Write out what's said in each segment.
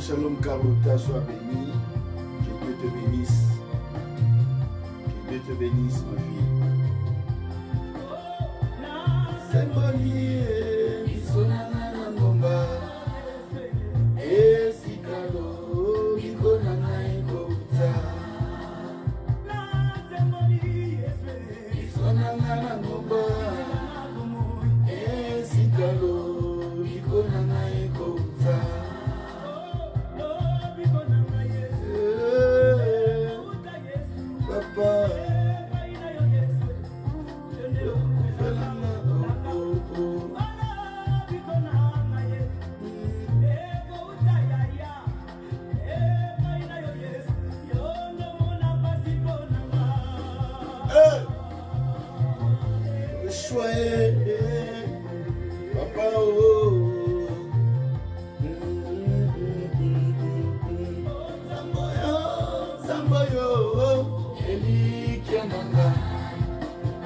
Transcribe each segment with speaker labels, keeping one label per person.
Speaker 1: Shalom Carlota, sois bénie. Que Dieu te bénisse. Que Dieu te bénisse, ma fille. Semboli, bisonana ngomba. Esikalo, bikonana ikouta. Bisonana ngomba. Esikalo, bikonana ikouta. Papa. Papa, oh, Zamboyo, Elikiananga,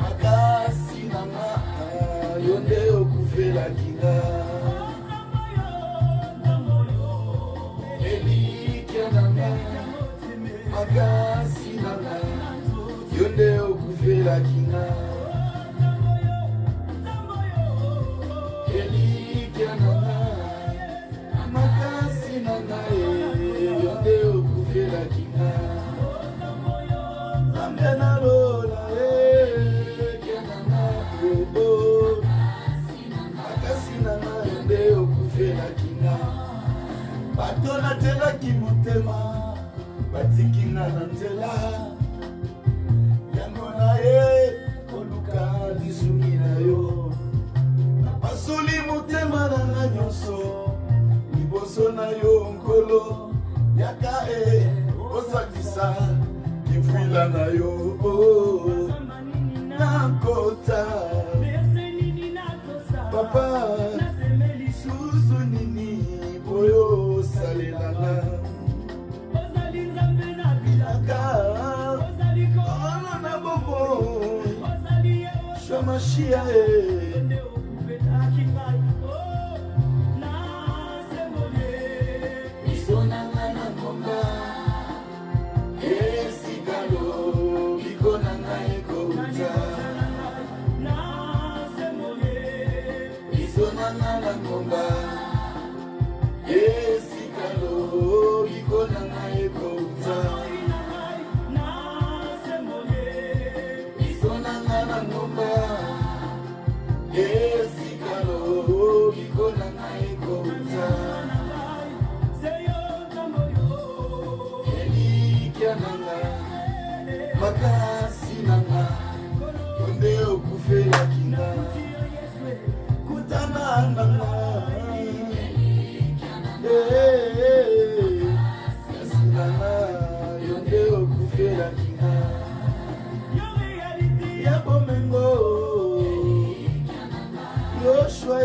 Speaker 1: Makasi nanga, Yonde okufela kinga. Elikiananga, Makasi nanga, Yonde okufela kinga. Batona tela kimutema, batikinga na nzela. Yango na ye, koluka lisungi na yo. Napasoli mutema na nga nyonso, liboso na yo nkolo. Yaka osakisa, kifwila na yo. Nakota, papa, suzu nini, boyo salelana. Bilaka, ono na bobo, shamashia Isonanga na komba, esikalo, bikonanga ekouta. Isonanga na komba, esikalo, bikonanga ekouta. Isonanga na komba, esikalo, bikonanga ekouta. Elikiananga, makasi nanga, Yonde okufela kinga. Kutana nanga, kasi nanga, Yonde okufela kinga. Ya bomengo, Yoshua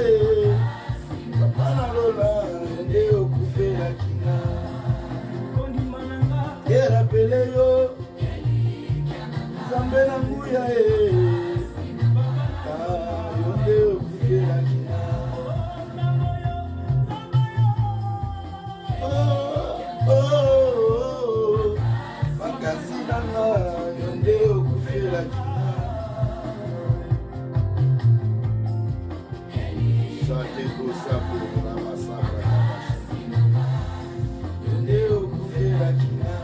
Speaker 1: papa na lola, Yonde okufela kinga. Erapele yo, Zambe na nguya Yonde okufela kinga. Oh, makasi nanga, Yonde okufela kinga. Chate kosa pour la massacre. Yonde okufela kinga.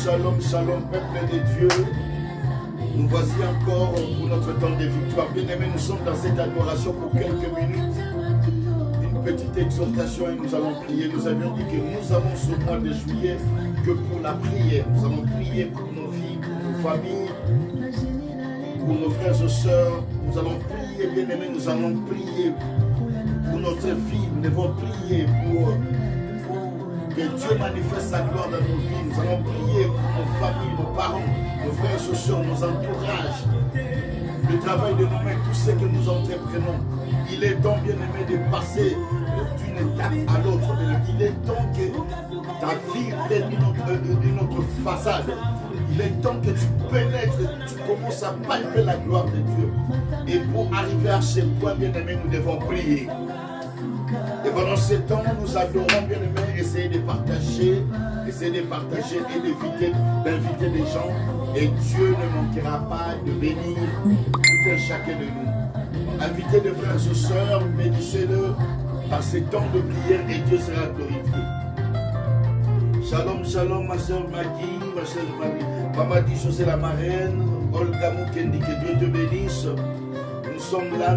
Speaker 1: Shalom, shalom, peuple de Dieu. Nous voici encore pour notre temps de victoire. Bien-aimés, nous sommes dans cette adoration pour quelques minutes. Une petite exhortation et nous allons prier. Nous avions dit que nous avons ce mois de juillet que pour la prière. Nous allons prier pour nos vies, pour nos familles, pour nos frères et sœurs. Nous allons prier, bien-aimés, nous allons prier pour notre vie. Nous devons prier pour que Dieu manifeste sa gloire dans nos vies. Nous allons prier pour nos familles, nos parents, nos frères et sœurs, nos entourages, le travail de nos mains, tout ce que nous entreprenons. Il est temps, bien-aimé, de passer d'une étape à l'autre. Il est temps que ta vie devienne une autre façade. Il est temps que tu pénètres, tu commences à palper la gloire de Dieu. Et pour arriver à ce point, bien-aimé, nous devons prier. Et pendant ce temps, nous adorons, bien-aimés, essayer de partager et d'inviter des gens. Et Dieu ne manquera pas de bénir tout un chacun de nous. Invitez des frères et sœurs, bénissez-le par ces temps de prière et Dieu sera glorifié. Shalom, shalom, ma soeur Maggie, ma soeur Marie. Maman dit, José la marraine, Olga Moukendi, que Dieu te bénisse. Nous sommes là.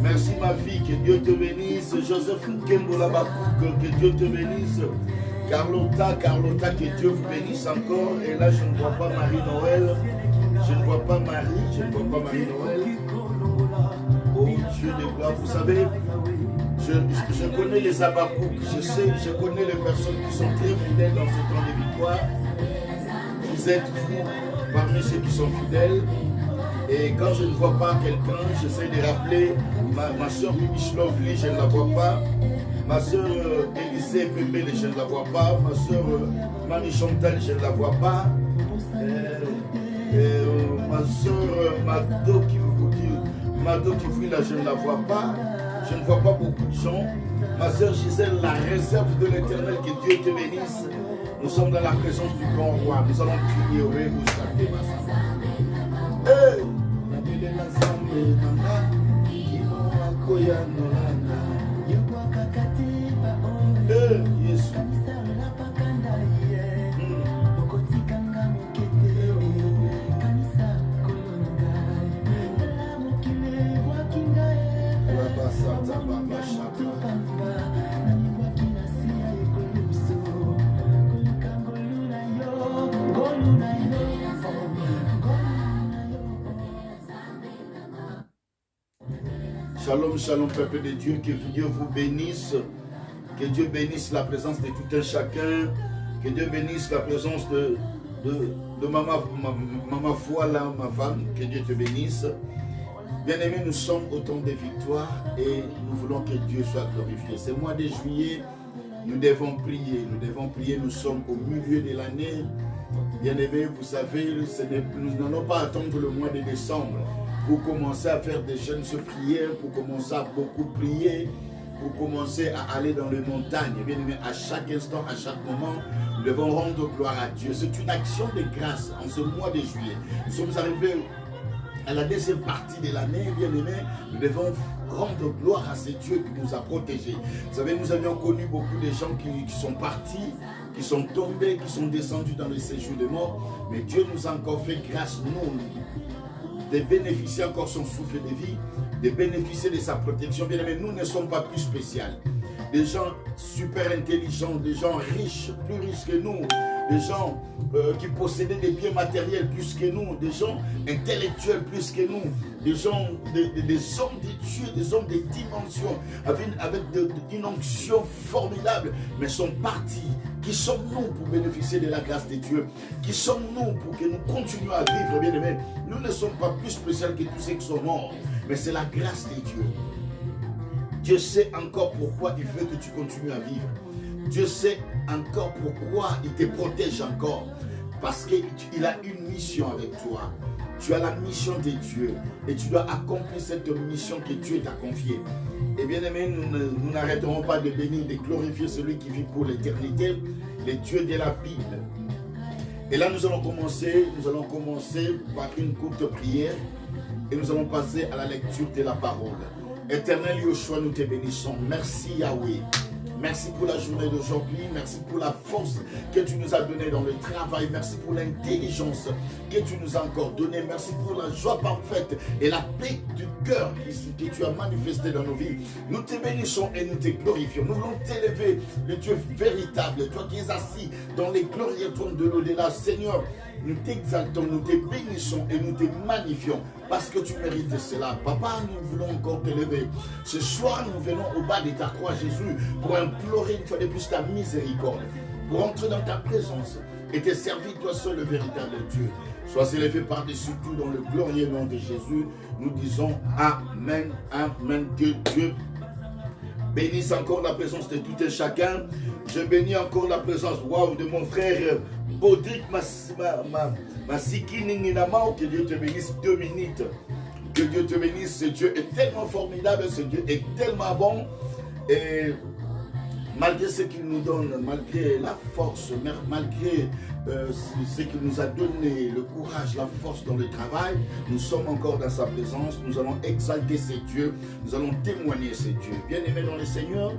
Speaker 1: Merci ma fille, que Dieu te bénisse. Joseph Nkembola Bakouk, que Dieu te bénisse. Carlota, que Dieu vous bénisse encore. Et là, je ne vois pas Marie-Noël. Je ne vois pas Marie-Noël. Oh Dieu de gloire, vous savez, je connais les Abakouk, je connais les personnes qui sont très fidèles dans ce temps de victoire. Vous êtes vous parmi ceux qui sont fidèles. Et quand je ne vois pas quelqu'un, j'essaie de rappeler ma soeur Bibi Lovely, je ne la vois pas. Ma soeur Élisée Pembele, je ne la vois pas. Ma soeur Marie Chantal, je ne la vois pas. Ma soeur Mado qui vit là, je ne la vois pas. Je ne vois pas beaucoup de gens. Ma soeur Gisèle, la réserve de l'Éternel, que Dieu te bénisse. Nous sommes dans la présence du grand roi. Nous allons prier au Réveil. Shalom, shalom, peuple de Dieu, que Dieu vous bénisse, que Dieu bénisse la présence de tout un chacun, que Dieu bénisse la présence de ma foi là, ma femme, que Dieu te bénisse. Bien-aimés, nous sommes au temps des victoires et nous voulons que Dieu soit glorifié. Ce mois de juillet, nous devons prier, nous sommes au milieu de l'année. Bien-aimés, vous savez, nous n'allons pas attendre le mois de décembre. Pour commencer à faire des jeûnes de prière, pour commencer à beaucoup prier, pour commencer à aller dans les montagnes. Bien aimé, à chaque instant, à chaque moment, nous devons rendre gloire à Dieu. C'est une action de grâce en ce mois de juillet. Nous sommes arrivés à la deuxième partie de l'année, bien aimé. Nous devons rendre gloire à ce Dieu qui nous a protégés. Vous savez, nous avions connu beaucoup de gens qui sont partis qui sont tombés, qui sont descendus dans le séjour de mort. Mais Dieu nous a encore fait grâce, nous, de bénéficier encore son souffle de vie, de bénéficier de sa protection. Bien aimé, nous ne sommes pas plus spéciaux. Des gens super intelligents, des gens riches, plus riches que nous, des gens qui possédaient des biens matériels plus que nous, des gens intellectuels plus que nous, des gens, des hommes de Dieu, des hommes de dimension, avec une onction formidable, mais sont partis. Qui sommes-nous pour bénéficier de la grâce de Dieu? Qui sommes-nous pour que nous continuions à vivre, bien aimés? Nous ne sommes pas plus spéciaux que tous ceux qui sont morts, mais c'est la grâce de Dieu. Dieu sait encore pourquoi il veut que tu continues à vivre. Dieu sait encore pourquoi il te protège encore. Parce qu'il a une mission avec toi. Tu as la mission de Dieu et tu dois accomplir cette mission que Dieu t'a confiée. Et bien aimé, nous n'arrêterons pas de bénir, de glorifier celui qui vit pour l'éternité, le Dieu de la Bible. Et là, nous allons commencer par une courte prière et nous allons passer à la lecture de la parole. Éternel Yoshua, nous te bénissons. Merci Yahweh. Merci pour la journée d'aujourd'hui. Merci pour la force que tu nous as donnée dans le travail. Merci pour l'intelligence que tu nous as encore donnée. Merci pour la joie parfaite et la paix du cœur que tu as manifesté dans nos vies. Nous te bénissons et nous te glorifions. Nous voulons t'élever, le Dieu véritable, toi qui es assis dans les glorieux trônes de l'au-delà. Seigneur, nous t'exaltons, nous te bénissons et nous te magnifions parce que tu mérites cela. Papa, nous voulons encore t'élever. Ce soir, nous venons au bas de ta croix, Jésus, pour implorer une fois de plus ta miséricorde, pour entrer dans ta présence et te servir, toi seul, le véritable Dieu. Sois élevé par-dessus tout dans le glorieux nom de Jésus. Nous disons Amen, Amen. Que Dieu bénisse encore la présence de tout et chacun. Je bénis encore la présence de mon frère Baudric Masikininginamao. Que Dieu te bénisse 2 minutes. Que Dieu te bénisse. Ce Dieu est tellement formidable. Ce Dieu est tellement bon. Et malgré ce qu'il nous donne, malgré la force, malgré ce qu'il nous a donné, le courage, la force dans le travail, nous sommes encore dans sa présence. Nous allons exalter ces dieux. Nous allons témoigner ces dieux. Bien-aimés dans le Seigneur,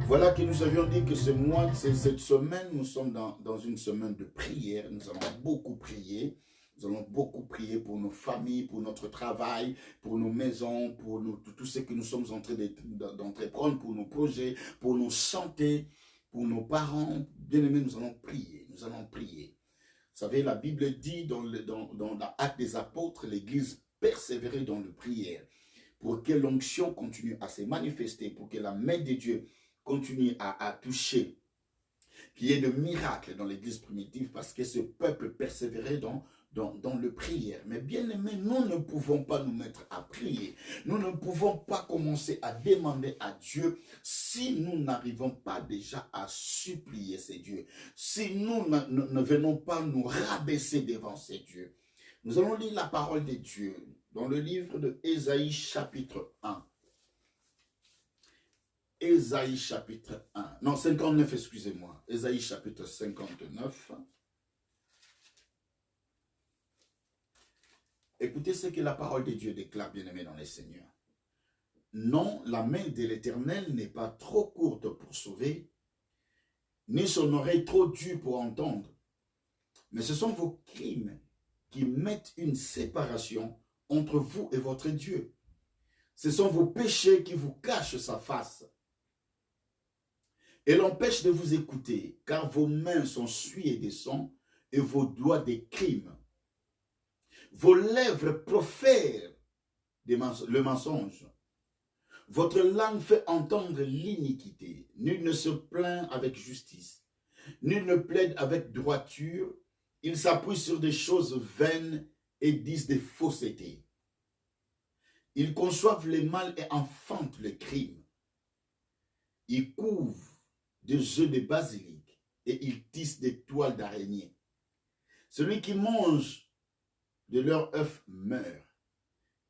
Speaker 1: voilà que nous avions dit que ce mois, cette semaine, nous sommes dans une semaine de prière. Nous allons beaucoup prier. Nous allons beaucoup prier pour nos familles, pour notre travail, pour nos maisons, pour tout ce que nous sommes en train d'entreprendre, pour nos projets, pour nos santé, pour nos parents. Bien-aimés, nous allons prier. Nous allons prier. Vous savez, la Bible dit dans l'Acte des Apôtres, l'Église persévérait dans la prière pour que l'onction continue à se manifester, pour que la main de Dieu continue à toucher, qu'il y ait de miracles dans l'Église primitive, parce que ce peuple persévérait dans le prière. Mais bien aimé, nous ne pouvons pas nous mettre à prier. Nous ne pouvons pas commencer à demander à Dieu si nous n'arrivons pas déjà à supplier ces dieux. Si nous ne venons pas nous rabaisser devant ces dieux. Nous allons lire la parole de Dieu dans le livre de Ésaïe chapitre 1. Ésaïe chapitre 1. Non, 59, excusez-moi. Ésaïe chapitre 59. Écoutez ce que la parole de Dieu déclare, bien-aimés dans les Seigneurs. Non, la main de l'Éternel n'est pas trop courte pour sauver, ni son oreille trop dure pour entendre. Mais ce sont vos crimes qui mettent une séparation entre vous et votre Dieu. Ce sont vos péchés qui vous cachent sa face et l'empêchent de vous écouter, car vos mains sont souillées de sang et vos doigts des crimes. Vos lèvres profèrent le mensonge. Votre langue fait entendre l'iniquité. Nul ne se plaint avec justice. Nul ne plaide avec droiture. Ils s'appuient sur des choses vaines et disent des faussetés. Ils conçoivent le mal et enfantent le crime. Ils couvent des œufs de basilic et ils tissent des toiles d'araignée. Celui qui mange de leur œuf meurt.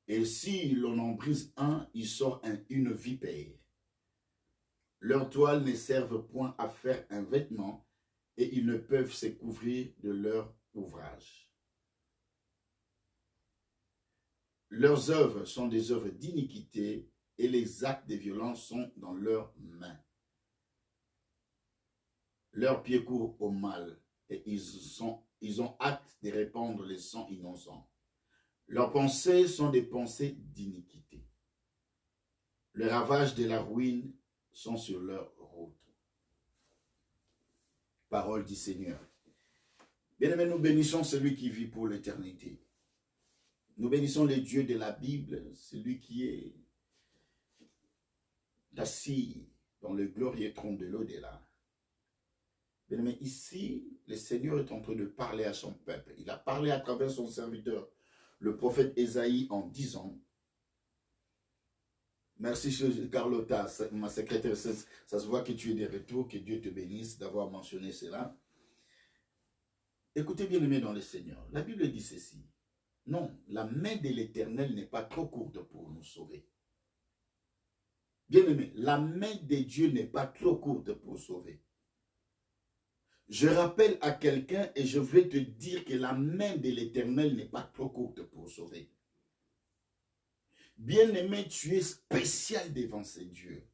Speaker 1: Et si l'on en brise un, il sort une vipère. Leurs toiles ne servent point à faire un vêtement et ils ne peuvent se couvrir de leur ouvrage. Leurs œuvres sont des œuvres d'iniquité et les actes de violence sont dans leurs mains. leurs pieds courent au mal et ils ont hâte de répandre les sangs innocents. Leurs pensées sont des pensées d'iniquité. Les ravages de la ruine sont sur leur route. Parole du Seigneur. Bien-aimés, nous bénissons celui qui vit pour l'éternité. Nous bénissons le Dieu de la Bible, celui qui est assis dans le glorieux trône de l'au-delà. Bien-aimés, ici, le Seigneur est en train de parler à son peuple. Il a parlé à travers son serviteur, le prophète Ésaïe, en disant, merci Carlotta, ma secrétaire, ça se voit que tu es de retour, que Dieu te bénisse d'avoir mentionné cela. Écoutez bien aimé dans le Seigneur, la Bible dit ceci, non, la main de l'Éternel n'est pas trop courte pour nous sauver. Bien aimé, la main de Dieu n'est pas trop courte pour sauver. Je rappelle à quelqu'un et je vais te dire que la main de l'Éternel n'est pas trop courte pour sauver. Bien-aimé, tu es spécial devant ces dieux.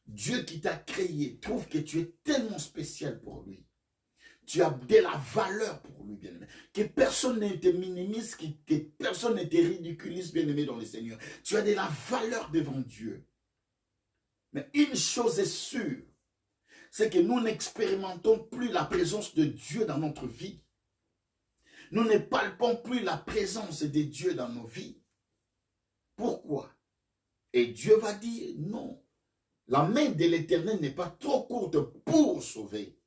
Speaker 1: Dieu qui t'a créé trouve que tu es tellement spécial pour lui. Tu as de la valeur pour lui, bien-aimé. Que personne ne te minimise, que personne ne te ridiculise, bien-aimé, dans le Seigneur. Tu as de la valeur devant Dieu. Mais une chose est sûre, c'est que nous n'expérimentons plus la présence de Dieu dans notre vie. Nous ne palpons plus la présence de Dieu dans nos vies. Pourquoi? Et Dieu va dire non. La main de l'Éternel n'est pas trop courte pour sauver.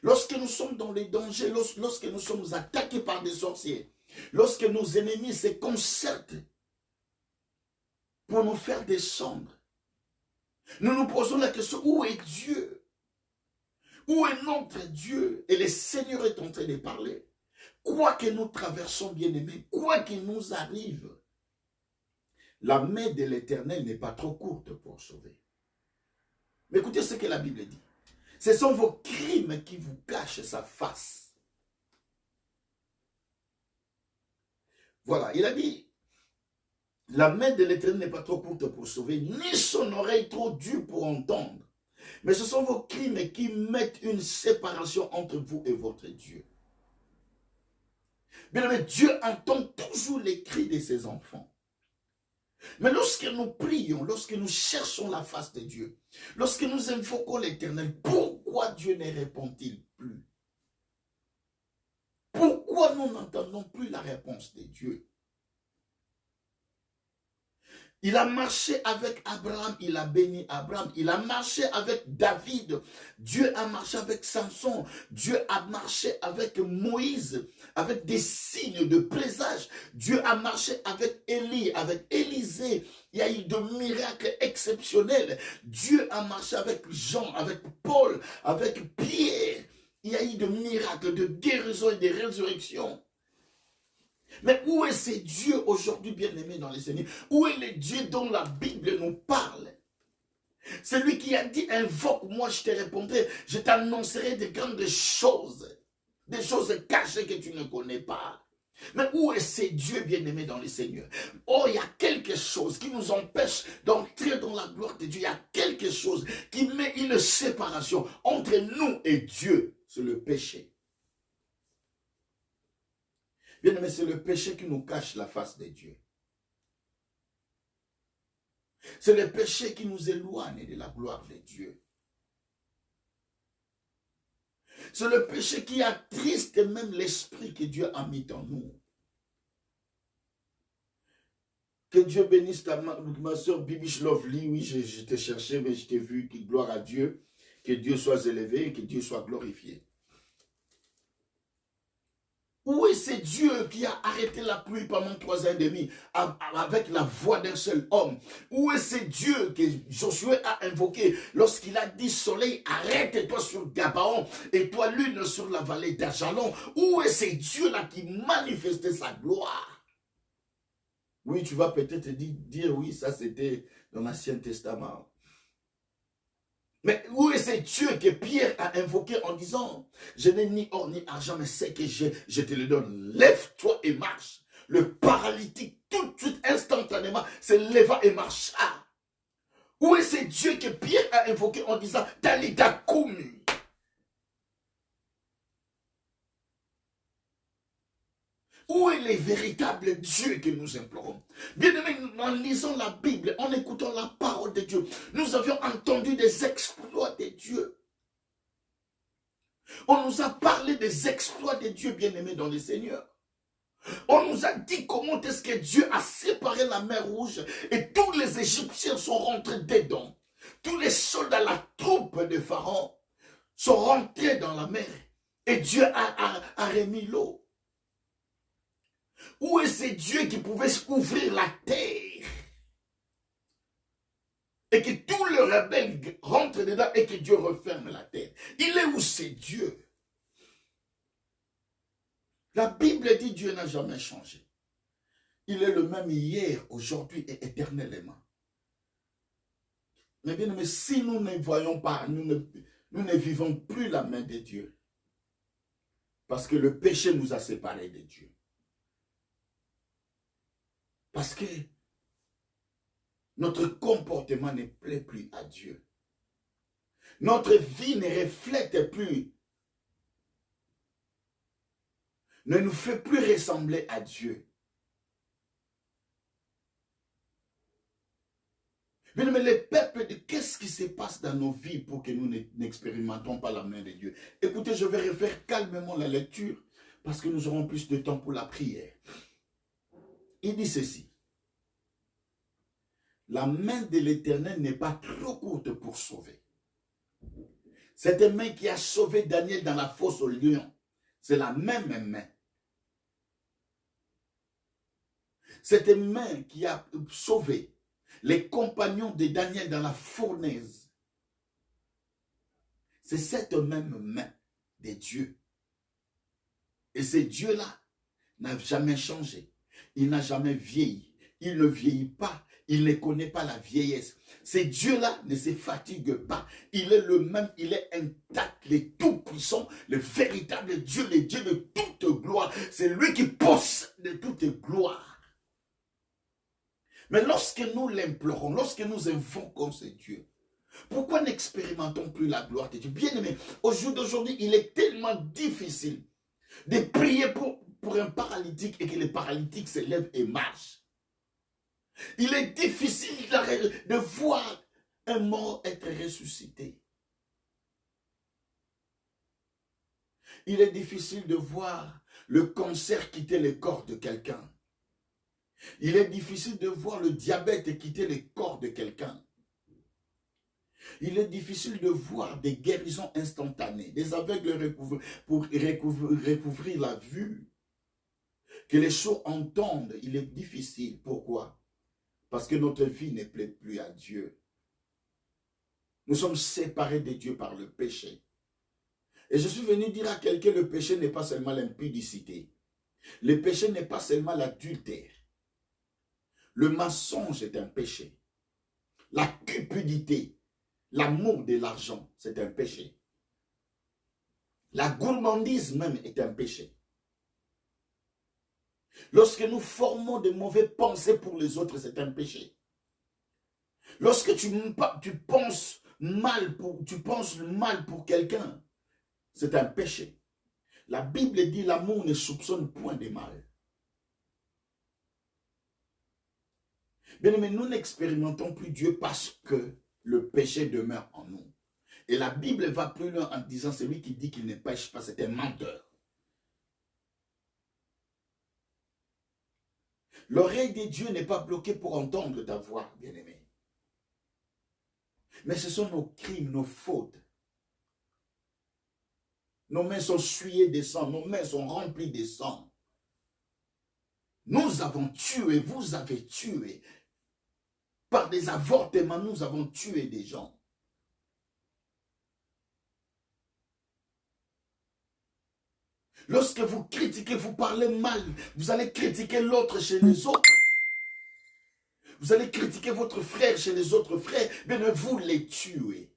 Speaker 1: Lorsque nous sommes dans les dangers, lorsque nous sommes attaqués par des sorciers, lorsque nos ennemis se concertent pour nous faire descendre, nous nous posons la question, où est Dieu? Où est notre Dieu? Et le Seigneur est en train de parler. Quoi que nous traversons, bien-aimés, quoi qu'il nous arrive, la main de l'Éternel n'est pas trop courte pour sauver. Mais écoutez ce que la Bible dit. Ce sont vos crimes qui vous cachent sa face. Voilà, il a dit, la main de l'Éternel n'est pas trop courte pour sauver, ni son oreille trop dure pour entendre. Mais ce sont vos crimes qui mettent une séparation entre vous et votre Dieu. Bien aimé, Dieu entend toujours les cris de ses enfants. Mais lorsque nous prions, lorsque nous cherchons la face de Dieu, lorsque nous invoquons l'Éternel, pourquoi Dieu ne répond-il plus? Pourquoi nous n'entendons plus la réponse de Dieu? Il a marché avec Abraham, il a béni Abraham. Il a marché avec David. Dieu a marché avec Samson. Dieu a marché avec Moïse, avec des signes de présage. Dieu a marché avec Élie, avec Élisée. Il y a eu de miracles exceptionnels. Dieu a marché avec Jean, avec Paul, avec Pierre. Il y a eu de miracles, de guérison et de résurrection. Mais où est ce Dieu aujourd'hui bien-aimé dans les Seigneurs? Où est le Dieu dont la Bible nous parle? C'est lui qui a dit, invoque-moi, je te répondrai, je t'annoncerai de grandes choses, des choses cachées que tu ne connais pas. Mais où est ce Dieu bien-aimé dans les Seigneurs? Oh, il y a quelque chose qui nous empêche d'entrer dans la gloire de Dieu. Il y a quelque chose qui met une séparation entre nous et Dieu. C'est le péché. Bien aimé, c'est le péché qui nous cache la face de Dieu. C'est le péché qui nous éloigne de la gloire de Dieu. C'est le péché qui attriste même l'esprit que Dieu a mis en nous. Que Dieu bénisse ma soeur Bibiche Lovely. Oui, je t'ai cherché, mais je t'ai vu. Gloire à Dieu. Que Dieu soit élevé et que Dieu soit glorifié. Où est ce Dieu qui a arrêté la pluie pendant 3 ans et demi avec la voix d'un seul homme? Où est ce Dieu que Josué a invoqué lorsqu'il a dit soleil, arrête-toi sur Gabaon et toi lune sur la vallée d'Ajalon? Où est ce Dieu-là qui manifestait sa gloire? Oui, tu vas peut-être dire oui, ça c'était dans l'Ancien Testament. Mais où est ce Dieu que Pierre a invoqué en disant, je n'ai ni or ni argent, mais c'est que je te le donne. Lève-toi et marche. Le paralytique, tout de suite, instantanément, se leva et marcha. Où est ce Dieu que Pierre a invoqué en disant, Talita Koumi? Où est le véritable Dieu que nous implorons? Bien-aimés, en lisant la Bible, en écoutant la parole de Dieu, nous avions entendu des exploits de Dieu. On nous a parlé des exploits de Dieu, bien-aimés dans le Seigneur. On nous a dit comment est-ce que Dieu a séparé la mer Rouge et tous les Égyptiens sont rentrés dedans. Tous les soldats, la troupe de Pharaon sont rentrés dans la mer et Dieu a remis l'eau. Où est ce Dieu qui pouvait ouvrir la terre et que tous les rebelles rentrent dedans et que Dieu referme la terre? Il est où ce Dieu? La Bible dit Dieu n'a jamais changé. Il est le même hier, aujourd'hui et éternellement. Mais bien aimé, si nous ne voyons pas, nous ne vivons plus la main de Dieu. Parce que le péché nous a séparés de Dieu. Parce que notre comportement ne plaît plus à Dieu. Notre vie ne reflète plus, ne nous fait plus ressembler à Dieu. Mais les peuples, qu'est-ce qui se passe dans nos vies pour que nous n'expérimentons pas la main de Dieu? Écoutez, je vais refaire calmement la lecture parce que nous aurons plus de temps pour la prière. Il dit ceci. La main de l'Éternel n'est pas trop courte pour sauver. Cette main qui a sauvé Daniel dans la fosse au lion, c'est la même main. Cette main qui a sauvé les compagnons de Daniel dans la fournaise, c'est cette même main de Dieu. Et ce Dieu-là n'a jamais changé. Il n'a jamais vieilli. Il ne vieillit pas. Il ne connaît pas la vieillesse. Ce Dieu-là ne se fatigue pas. Il est le même, il est intact, le tout-puissant, le véritable Dieu, le Dieu de toute gloire. C'est lui qui possède toute gloire. Mais lorsque nous l'implorons, lorsque nous invoquons ce Dieu, pourquoi n'expérimentons plus la gloire de Dieu? Bien aimé, au jour d'aujourd'hui, il est tellement difficile de prier pour un paralytique et que le paralytique se lève et marche. Il est difficile de voir un mort être ressuscité. Il est difficile de voir le cancer quitter le corps de quelqu'un. Il est difficile de voir le diabète quitter le corps de quelqu'un. Il est difficile de voir des guérisons instantanées, des aveugles pour recouvrir la vue, que les sourds entendent. Il est difficile. Pourquoi? Parce que notre vie ne plaît plus à Dieu. Nous sommes séparés de Dieu par le péché. Et je suis venu dire à quelqu'un, le péché n'est pas seulement l'impudicité. Le péché n'est pas seulement l'adultère. Le mensonge est un péché. La cupidité, l'amour de l'argent, c'est un péché. La gourmandise même est un péché. Lorsque nous formons de mauvaises pensées pour les autres, c'est un péché. Lorsque tu penses mal pour quelqu'un, c'est un péché. La Bible dit l'amour ne soupçonne point de mal. Bien aimé, nous n'expérimentons plus Dieu parce que le péché demeure en nous. Et la Bible va plus loin en disant celui qui dit qu'il ne pêche pas, c'est un menteur. L'oreille de Dieu n'est pas bloquée pour entendre ta voix, bien-aimé. Mais ce sont nos crimes, nos fautes. Nos mains sont souillées de sang, nos mains sont remplies de sang. Nous avons tué, vous avez tué. Par des avortements, nous avons tué des gens. Lorsque vous critiquez, vous parlez mal, vous allez critiquer l'autre chez les autres. Vous allez critiquer votre frère chez les autres frères, mais vous les tuez.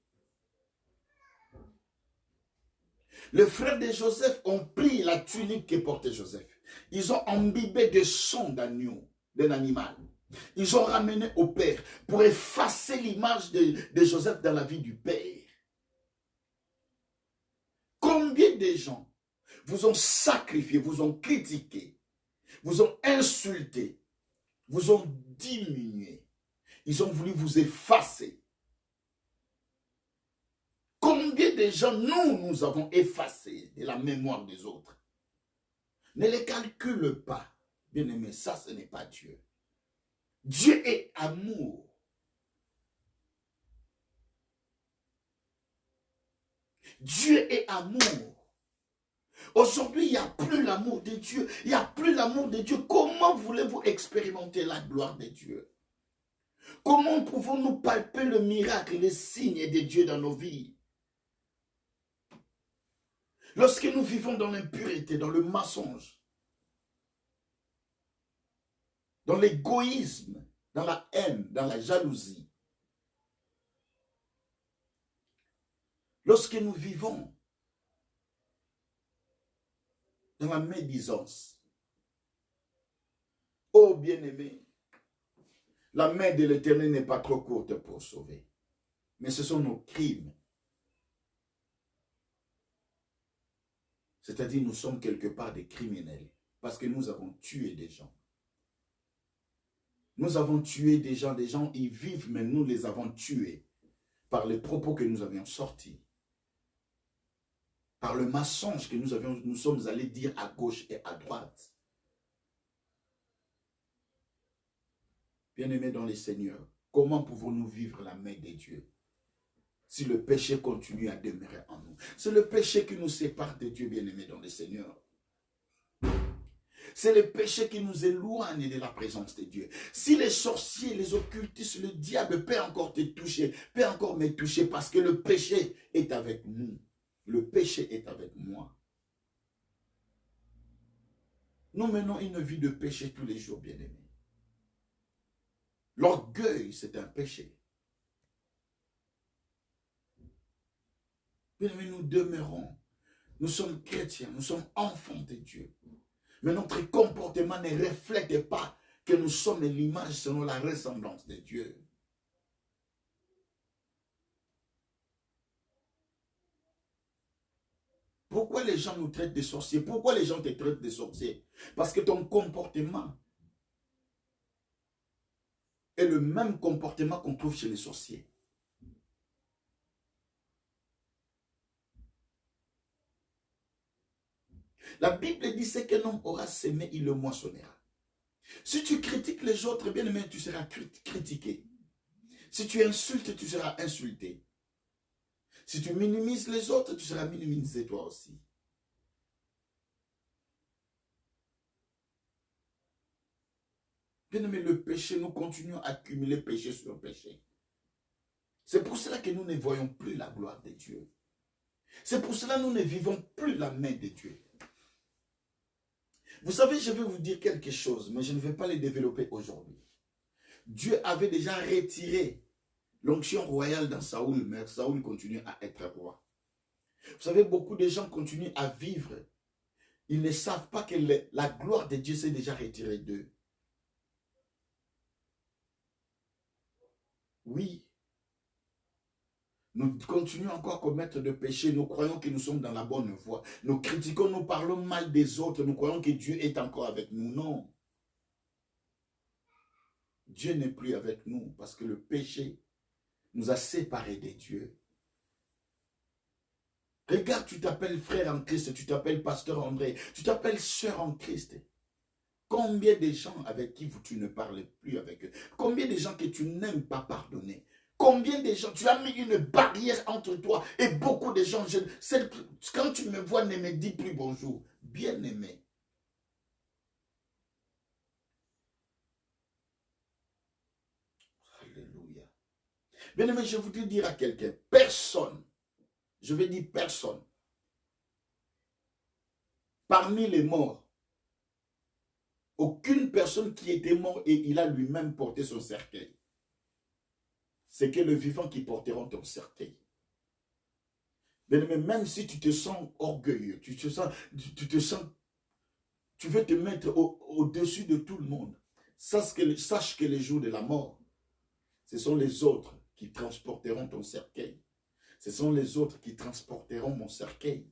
Speaker 1: Les frères de Joseph ont pris la tunique que portait Joseph. Ils ont imbibé de sang d'agneau, d'un animal. Ils ont ramené au père pour effacer l'image de Joseph dans la vie du père. Combien de gens vous ont sacrifié, vous ont critiqué vous ont insulté, vous ont diminué. Ils ont voulu vous effacer. Combien de gens nous avons effacés de la mémoire des autres? Ne les calcule pas. Bien-aimé, ça ce n'est pas Dieu. Dieu est amour. Dieu est amour. Aujourd'hui, il n'y a plus l'amour de Dieu. Il n'y a plus l'amour de Dieu. Comment voulez-vous expérimenter la gloire de Dieu? Comment pouvons-nous palper le miracle, les signes de Dieu dans nos vies? Lorsque nous vivons dans l'impureté, dans le mensonge, dans l'égoïsme, dans la haine, dans la jalousie, lorsque nous vivons dans la médisance, ô bien-aimé, la main de l'Éternel n'est pas trop courte pour sauver, mais ce sont nos crimes. C'est-à-dire nous sommes quelque part des criminels parce que nous avons tué des gens. Nous avons tué des gens, ils vivent, mais nous les avons tués par les propos que nous avions sortis, par le mensonge que nous sommes allés dire à gauche et à droite. Bien-aimés dans les seigneurs, comment pouvons-nous vivre la main de Dieu si le péché continue à demeurer en nous? C'est le péché qui nous sépare de Dieu, bien-aimés dans les seigneurs. C'est le péché qui nous éloigne de la présence de Dieu. Si les sorciers, les occultistes, le diable peut encore te toucher, peut encore me toucher parce que le péché est avec nous. Le péché est avec moi. Nous menons une vie de péché tous les jours, bien-aimés. L'orgueil, c'est un péché. Bien-aimés, nous demeurons. Nous sommes chrétiens, nous sommes enfants de Dieu. Mais notre comportement ne reflète pas que nous sommes l'image selon la ressemblance de Dieu. Pourquoi les gens nous traitent de sorciers? Pourquoi les gens te traitent de sorciers? Parce que ton comportement est le même comportement qu'on trouve chez les sorciers. La Bible dit, c'est qu'un homme aura semé, il le moissonnera. Si tu critiques les autres, bien aimé, tu seras critiqué. Si tu insultes, tu seras insulté. Si tu minimises les autres, tu seras minimisé toi aussi. Bien aimé, le péché, nous continuons à accumuler péché sur péché. C'est pour cela que nous ne voyons plus la gloire de Dieu. C'est pour cela que nous ne vivons plus la main de Dieu. Vous savez, je vais vous dire quelque chose, mais je ne vais pas le développer aujourd'hui. Dieu avait déjà retiré l'onction royale dans Saoul, mais Saoul continue à être roi. Vous savez, beaucoup de gens continuent à vivre. Ils ne savent pas que la gloire de Dieu s'est déjà retirée d'eux. Oui. Nous continuons encore à commettre de péchés. Nous croyons que nous sommes dans la bonne voie. Nous critiquons, nous parlons mal des autres. Nous croyons que Dieu est encore avec nous. Non. Dieu n'est plus avec nous parce que le péché nous a séparés de Dieu. Regarde, tu t'appelles frère en Christ, tu t'appelles pasteur André, tu t'appelles sœur en Christ. Combien de gens avec qui tu ne parles plus avec eux? Combien de gens que tu n'aimes pas pardonner? Combien de gens, tu as mis une barrière entre toi et beaucoup de gens, quand tu me vois, ne me dis plus bonjour. Bien-aimé. Alléluia. Bien-aimé, je voudrais dire à quelqu'un, personne, je vais dire personne, parmi les morts, aucune personne qui était mort et il a lui-même porté son cercueil. C'est que le vivant qui portera ton cercueil. Mais même si tu te sens orgueilleux, tu veux te mettre au-dessus de tout le monde, sache que les jours de la mort, ce sont les autres qui transporteront ton cercueil. Ce sont les autres qui transporteront mon cercueil.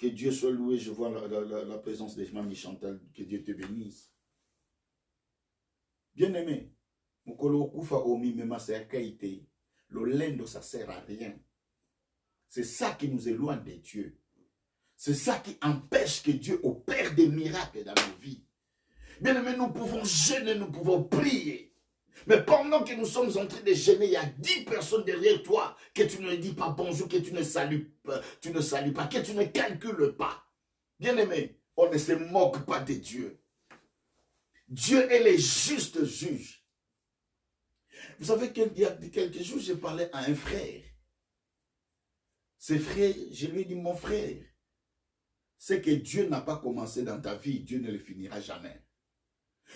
Speaker 1: Que Dieu soit loué. Je vois la présence des mamie Chantal. Que Dieu te bénisse. Bien-aimé, mokolo kufa omi mema serkaite. Le lendo, ça sert à rien. C'est ça qui nous éloigne de Dieu. C'est ça qui empêche que Dieu opère des miracles dans nos vies. Bien-aimé, nous pouvons jeûner, nous pouvons prier. Mais pendant que nous sommes en train de jeûner, il y a 10 personnes derrière toi que tu ne dis pas bonjour, que tu ne salues pas, que tu ne calcules pas. Bien-aimé, on ne se moque pas de Dieu. Dieu est le juste juge. Vous savez qu'il y a quelques jours, j'ai parlé à un frère. Ce frère, je lui ai dit, mon frère, c'est que Dieu n'a pas commencé dans ta vie, Dieu ne le finira jamais.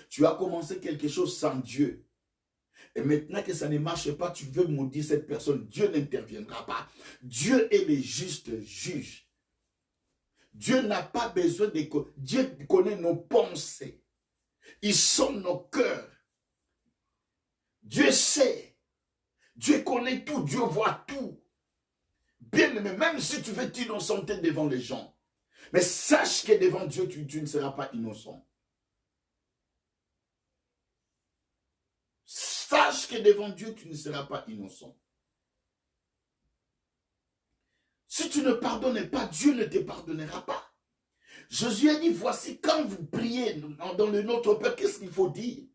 Speaker 1: Tu as commencé quelque chose sans Dieu. Et maintenant que ça ne marche pas, tu veux maudire cette personne. Dieu n'interviendra pas. Dieu est le juste juge. Dieu n'a pas besoin de... Dieu connaît nos pensées. Il sonne nos cœurs. Dieu sait. Dieu connaît tout. Dieu voit tout. Bien aimé, même si tu veux t'innocenter devant les gens, mais sache que devant Dieu, tu ne seras pas innocent. Sache que devant Dieu, tu ne seras pas innocent. Si tu ne pardonnes pas, Dieu ne te pardonnera pas. Jésus a dit, voici quand vous priez dans le Notre Père, qu'est-ce qu'il faut dire?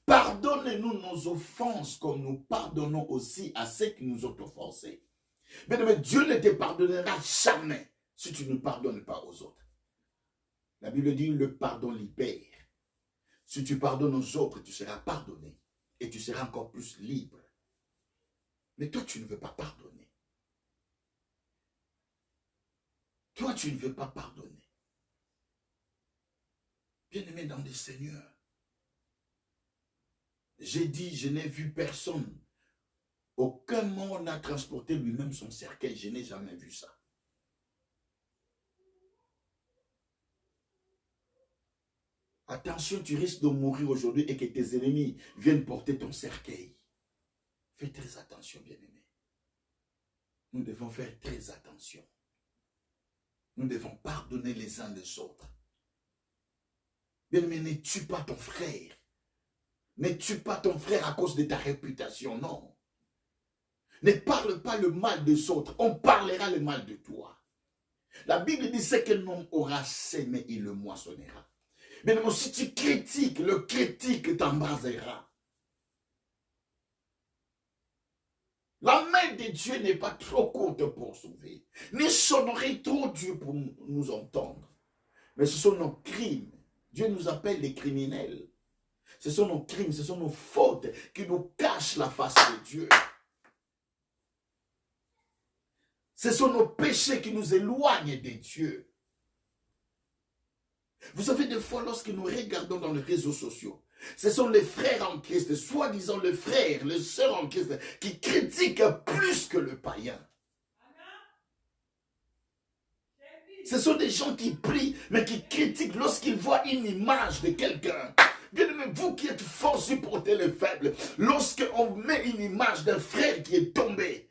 Speaker 1: Pardonnez-nous nos offenses comme nous pardonnons aussi à ceux qui nous ont offensés. Mais Dieu ne te pardonnera jamais si tu ne pardonnes pas aux autres. La Bible dit, le pardon libère. Si tu pardonnes aux autres, tu seras pardonné. Et tu seras encore plus libre. Mais toi, tu ne veux pas pardonner. Toi, tu ne veux pas pardonner. Bien-aimé dans le Seigneur, j'ai dit, je n'ai vu personne. Aucun monde n'a transporté lui-même son cercueil. Je n'ai jamais vu ça. Attention, tu risques de mourir aujourd'hui et que tes ennemis viennent porter ton cercueil. Fais très attention, bien-aimé. Nous devons faire très attention. Nous devons pardonner les uns les autres. Bien-aimé, ne tue pas ton frère. Ne tue pas ton frère à cause de ta réputation, non. Ne parle pas le mal des autres, on parlera le mal de toi. La Bible dit, c'est qu'un homme aura semé, il le moissonnera. Mais si tu critiques, le critique t'embrasera. La main de Dieu n'est pas trop courte pour sauver, ni son oreille trop dure pour nous entendre. Mais ce sont nos crimes. Dieu nous appelle les criminels. Ce sont nos crimes, ce sont nos fautes qui nous cachent la face de Dieu. Ce sont nos péchés qui nous éloignent de Dieu. Vous savez, des fois, lorsque nous regardons dans les réseaux sociaux, ce sont les frères en Christ, soi-disant les frères, les sœurs en Christ, qui critiquent plus que le païen. Ce sont des gens qui prient, mais qui critiquent lorsqu'ils voient une image de quelqu'un. Bien aimé, vous qui êtes forts, supportez les faibles. Lorsqu'on met une image d'un frère qui est tombé,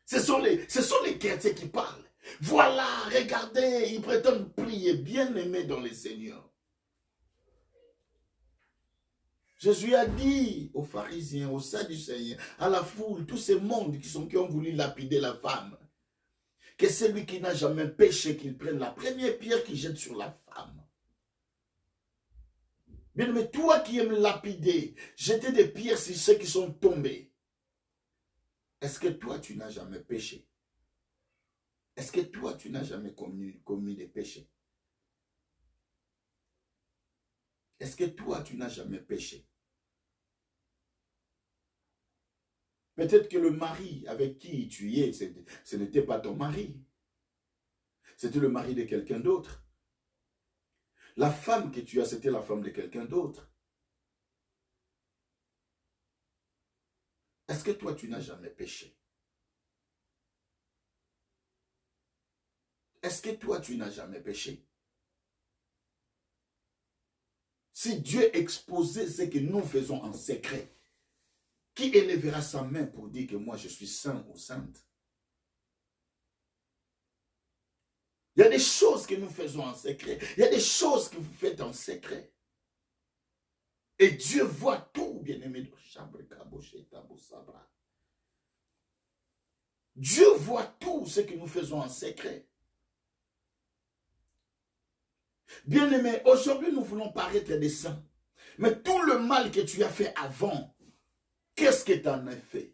Speaker 1: ce sont les chrétiens qui parlent. Voilà, regardez, ils prétendent prier, bien aimés dans le Seigneur. Jésus a dit aux pharisiens, aux sadducéens, à la foule, tous ces mondes qui ont voulu lapider la femme, que celui qui n'a jamais péché, qu'il prenne la première pierre qu'il jette sur la femme. Bien aimé, toi qui aimes lapider, jeter des pierres sur ceux qui sont tombés, est-ce que toi tu n'as jamais péché? Est-ce que toi tu n'as jamais commis des péchés? Est-ce que toi tu n'as jamais péché? Peut-être que le mari avec qui tu y es, ce n'était pas ton mari. C'était le mari de quelqu'un d'autre. La femme que tu as, c'était la femme de quelqu'un d'autre. Est-ce que toi, tu n'as jamais péché? Est-ce que toi, tu n'as jamais péché? Si Dieu exposait ce que nous faisons en secret, qui élèvera sa main pour dire que moi, je suis saint ou sainte? Il y a des choses que nous faisons en secret. Il y a des choses que vous faites en secret. Et Dieu voit tout, bien-aimé. Dieu voit tout ce que nous faisons en secret. Bien-aimé, aujourd'hui nous voulons paraître des saints. Mais tout le mal que tu as fait avant, qu'est-ce que tu en as fait?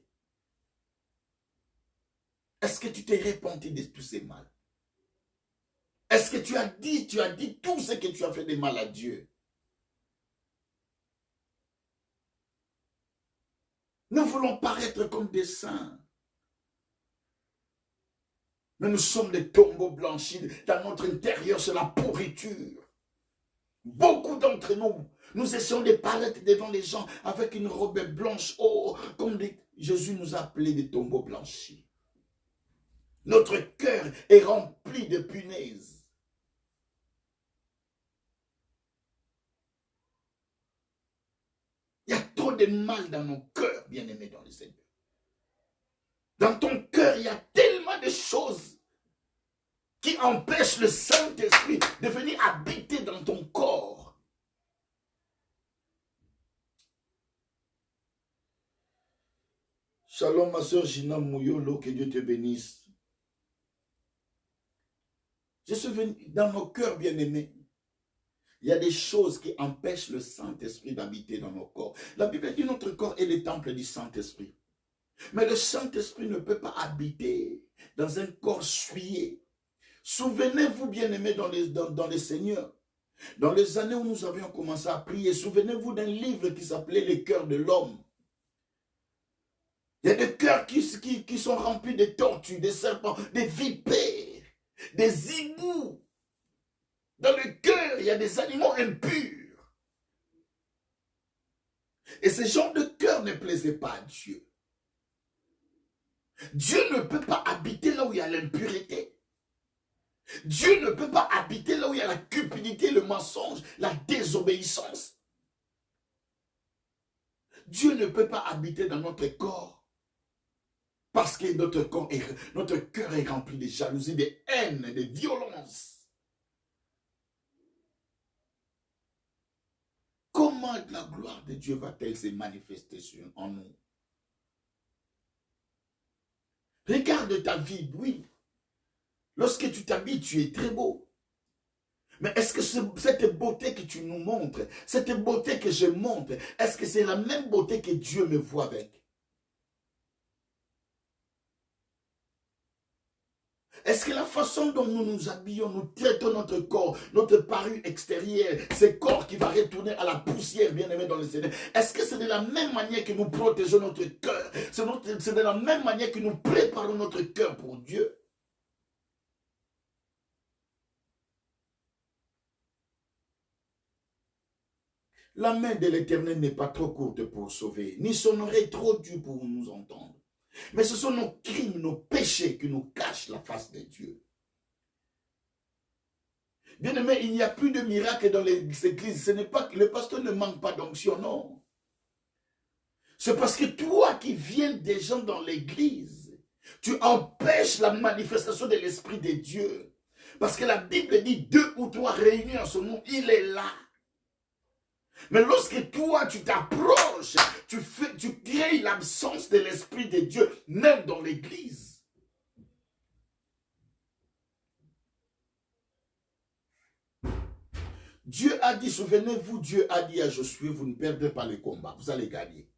Speaker 1: Est-ce que tu t'es repenti de tous ces mal? Est-ce que tu as dit tout ce que tu as fait de mal à Dieu? Nous voulons paraître comme des saints. Mais nous sommes des tombeaux blanchis. Dans notre intérieur, c'est la pourriture. Beaucoup d'entre nous, nous essayons de paraître devant les gens avec une robe blanche. Oh, comme Jésus nous a appelés des tombeaux blanchis. Notre cœur est rempli de punaises. Il y a trop de mal dans nos cœurs, bien-aimés dans le Seigneur. Dans ton cœur, il y a tellement de choses qui empêchent le Saint-Esprit de venir habiter dans ton corps. Shalom, ma soeur Gina Mouyolo, que Dieu te bénisse. Je suis venu dans nos cœurs, bien-aimés. Il y a des choses qui empêchent le Saint-Esprit d'habiter dans nos corps. La Bible dit notre corps est le temple du Saint-Esprit. Mais le Saint-Esprit ne peut pas habiter dans un corps souillé. Souvenez-vous, bien-aimés, dans les Seigneurs, dans les années où nous avions commencé à prier, souvenez-vous d'un livre qui s'appelait Les cœurs de l'homme. Il y a des cœurs qui sont remplis de tortues, des serpents, des vipères, des hiboux. Dans le cœur, il y a des animaux impurs. Et ce genre de cœur ne plaisait pas à Dieu. Dieu ne peut pas habiter là où il y a l'impureté. Dieu ne peut pas habiter là où il y a la cupidité, le mensonge, la désobéissance. Dieu ne peut pas habiter dans notre corps parce que notre cœur est rempli de jalousie, de haine, de violence. Comment la gloire de Dieu va-t-elle se manifester en nous? Regarde ta vie, oui. Lorsque tu t'habilles, tu es très beau. Mais est-ce que cette beauté que tu nous montres, cette beauté que je montre, est-ce que c'est la même beauté que Dieu me voit avec? Est-ce que la façon dont nous nous habillons, nous traitons notre corps, notre parure extérieure, ce corps qui va retourner à la poussière, bien-aimé dans le Seigneur, est-ce que c'est de la même manière que nous protégeons notre cœur? C'est de la même manière que nous préparons notre cœur pour Dieu? La main de l'Éternel n'est pas trop courte pour sauver, ni son oreille trop dure pour nous entendre. Mais ce sont nos crimes, nos péchés qui nous cachent la face de Dieu. Bien aimé, il n'y a plus de miracles dans les églises. Ce n'est pas que le pasteur ne manque pas d'onction, non. C'est parce que toi qui viens des gens dans l'église, tu empêches la manifestation de l'Esprit de Dieu. Parce que la Bible dit 2 ou 3 réunis en son nom, il est là. Mais lorsque toi, tu t'approches, tu crées l'absence de l'Esprit de Dieu, même dans l'église. Dieu a dit, souvenez-vous, Dieu a dit à Josué, vous ne perdez pas le combat, vous allez gagner.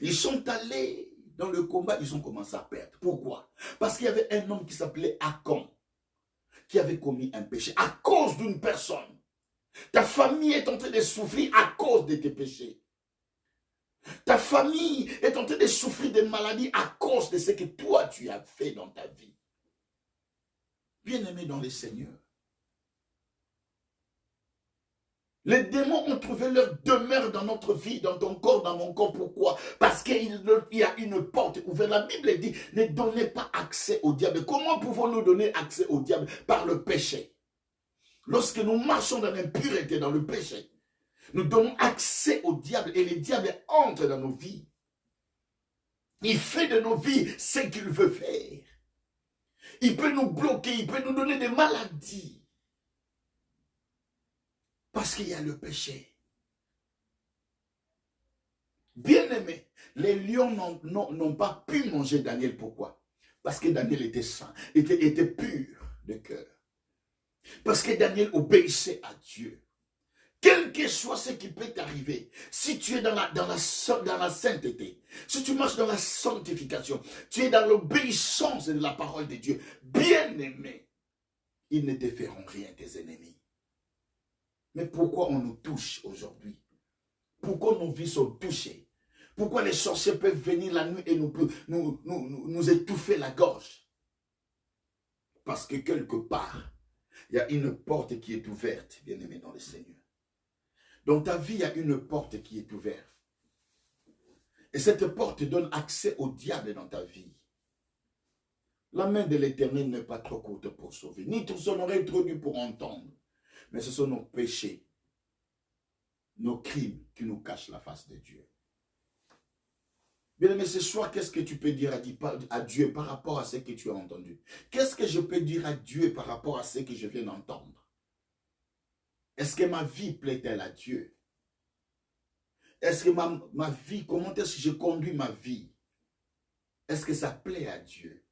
Speaker 1: Ils sont allés dans le combat, ils ont commencé à perdre. Pourquoi? Parce qu'il y avait un homme qui s'appelait Acon, qui avait commis un péché à cause d'une personne. Ta famille est en train de souffrir à cause de tes péchés. Ta famille est en train de souffrir de maladies à cause de ce que toi tu as fait dans ta vie. Bien-aimé dans le Seigneur, les démons ont trouvé leur demeure dans notre vie, dans ton corps, dans mon corps. Pourquoi? Parce qu'il y a une porte ouverte. La Bible dit, ne donnez pas accès au diable. Comment pouvons-nous donner accès au diable? Par le péché. Lorsque nous marchons dans l'impureté, dans le péché, nous donnons accès au diable et le diable entre dans nos vies. Il fait de nos vies ce qu'il veut faire. Il peut nous bloquer, il peut nous donner des maladies. Parce qu'il y a le péché. Bien-aimé, les lions n'ont pas pu manger Daniel. Pourquoi? Parce que Daniel était saint, était pur de cœur. Parce que Daniel obéissait à Dieu. Quel que soit ce qui peut t'arriver, si tu es dans la sainteté, si tu marches dans la sanctification, tu es dans l'obéissance de la parole de Dieu, bien-aimé, ils ne te feront rien, tes ennemis. Mais pourquoi on nous touche aujourd'hui? Pourquoi nos vies sont touchées? Pourquoi les sorciers peuvent venir la nuit et nous étouffer la gorge? Parce que quelque part, il y a une porte qui est ouverte, bien-aimé dans le Seigneur. Dans ta vie, il y a une porte qui est ouverte. Et cette porte donne accès au diable dans ta vie. La main de l'Éternel n'est pas trop courte pour sauver, ni tout son oreille trop dure pour entendre. Mais ce sont nos péchés, nos crimes qui nous cachent la face de Dieu. Bien aimé, ce soir, qu'est-ce que tu peux dire à Dieu par rapport à ce que tu as entendu? Qu'est-ce que je peux dire à Dieu par rapport à ce que je viens d'entendre? Est-ce que ma vie plaît-elle à Dieu? Est-ce que ma vie, comment est-ce que je conduis ma vie? Est-ce que ça plaît à Dieu?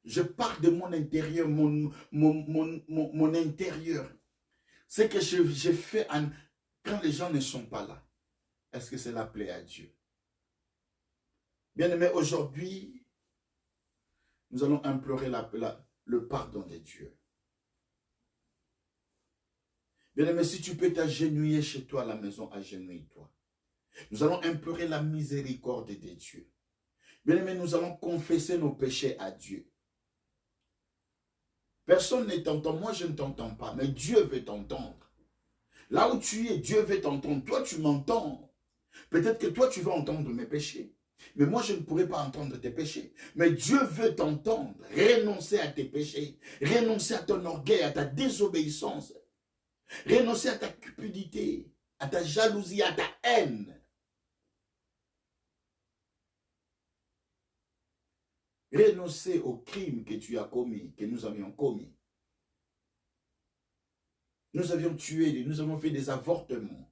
Speaker 1: Je parle de mon intérieur, mon intérieur. Ce que je fais quand les gens ne sont pas là. Est-ce que cela plaît à Dieu? Bien-aimé, aujourd'hui, nous allons implorer le pardon de Dieu. Bien-aimé, si tu peux t'agenouiller chez toi à la maison, agenouille-toi. Nous allons implorer la miséricorde de Dieu. Bien-aimé, nous allons confesser nos péchés à Dieu. Personne ne t'entend, moi je ne t'entends pas, mais Dieu veut t'entendre. Là où tu es, Dieu veut t'entendre. Toi, tu m'entends. Peut-être que toi, tu vas entendre mes péchés. Mais moi, je ne pourrai pas entendre tes péchés. Mais Dieu veut t'entendre. Renoncer à tes péchés. Renoncer à ton orgueil, à ta désobéissance. Renoncer à ta cupidité, à ta jalousie, à ta haine. Renoncer aux crimes que tu as commis, que nous avions commis. Nous avions tué, nous avons fait des avortements.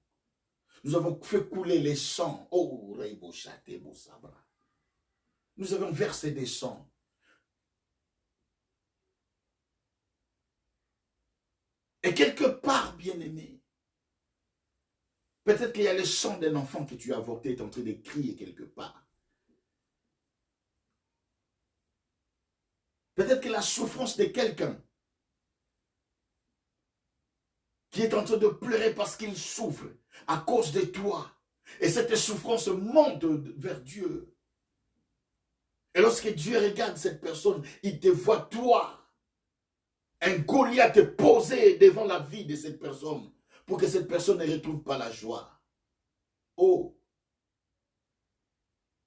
Speaker 1: Nous avons fait couler les sangs. Oh, nous avons versé des sangs. Et quelque part, bien-aimé, peut-être qu'il y a le sang d'un enfant que tu as avorté, est en train de crier quelque part. Peut-être que la souffrance de quelqu'un qui est en train de pleurer parce qu'il souffre à cause de toi. Et cette souffrance monte vers Dieu. Et lorsque Dieu regarde cette personne, il te voit toi. Un Goliath posé devant la vie de cette personne pour que cette personne ne retrouve pas la joie. Oh!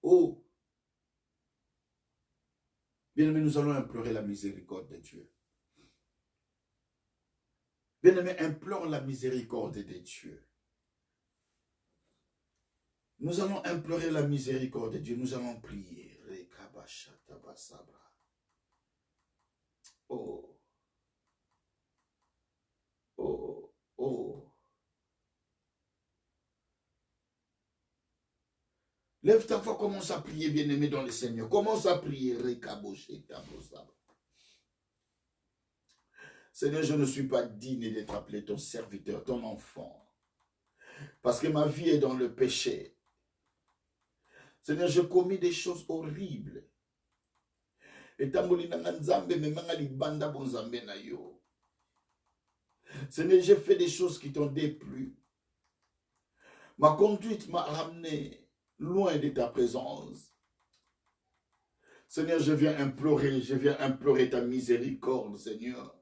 Speaker 1: Oh! Bien-aimé, nous allons implorer la miséricorde de Dieu. Bien-aimé, implore la miséricorde de Dieu. Nous allons implorer la miséricorde de Dieu. Nous allons prier. Oh! Oh! Oh! Lève ta voix, commence à prier, bien-aimé dans le Seigneur. Commence à prier. Seigneur, je ne suis pas digne d'être appelé ton serviteur, ton enfant. Parce que ma vie est dans le péché. Seigneur, je commis des choses horribles. Seigneur, j'ai fait des choses qui t'ont déplu. Ma conduite m'a ramené loin de ta présence. Seigneur, je viens implorer ta miséricorde, Seigneur.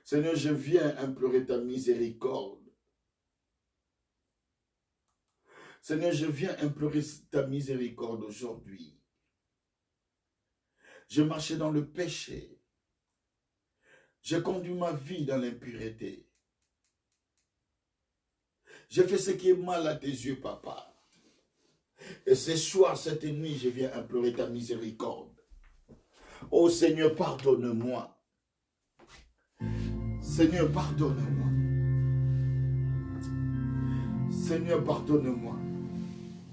Speaker 1: Seigneur, je viens implorer ta miséricorde. Seigneur, je viens implorer ta miséricorde aujourd'hui. Je marchais dans le péché. J'ai conduit ma vie dans l'impureté. J'ai fait ce qui est mal à tes yeux, papa. Et ce soir, cette nuit, je viens implorer ta miséricorde. Oh Seigneur, pardonne-moi. Seigneur, pardonne-moi. Seigneur, pardonne-moi.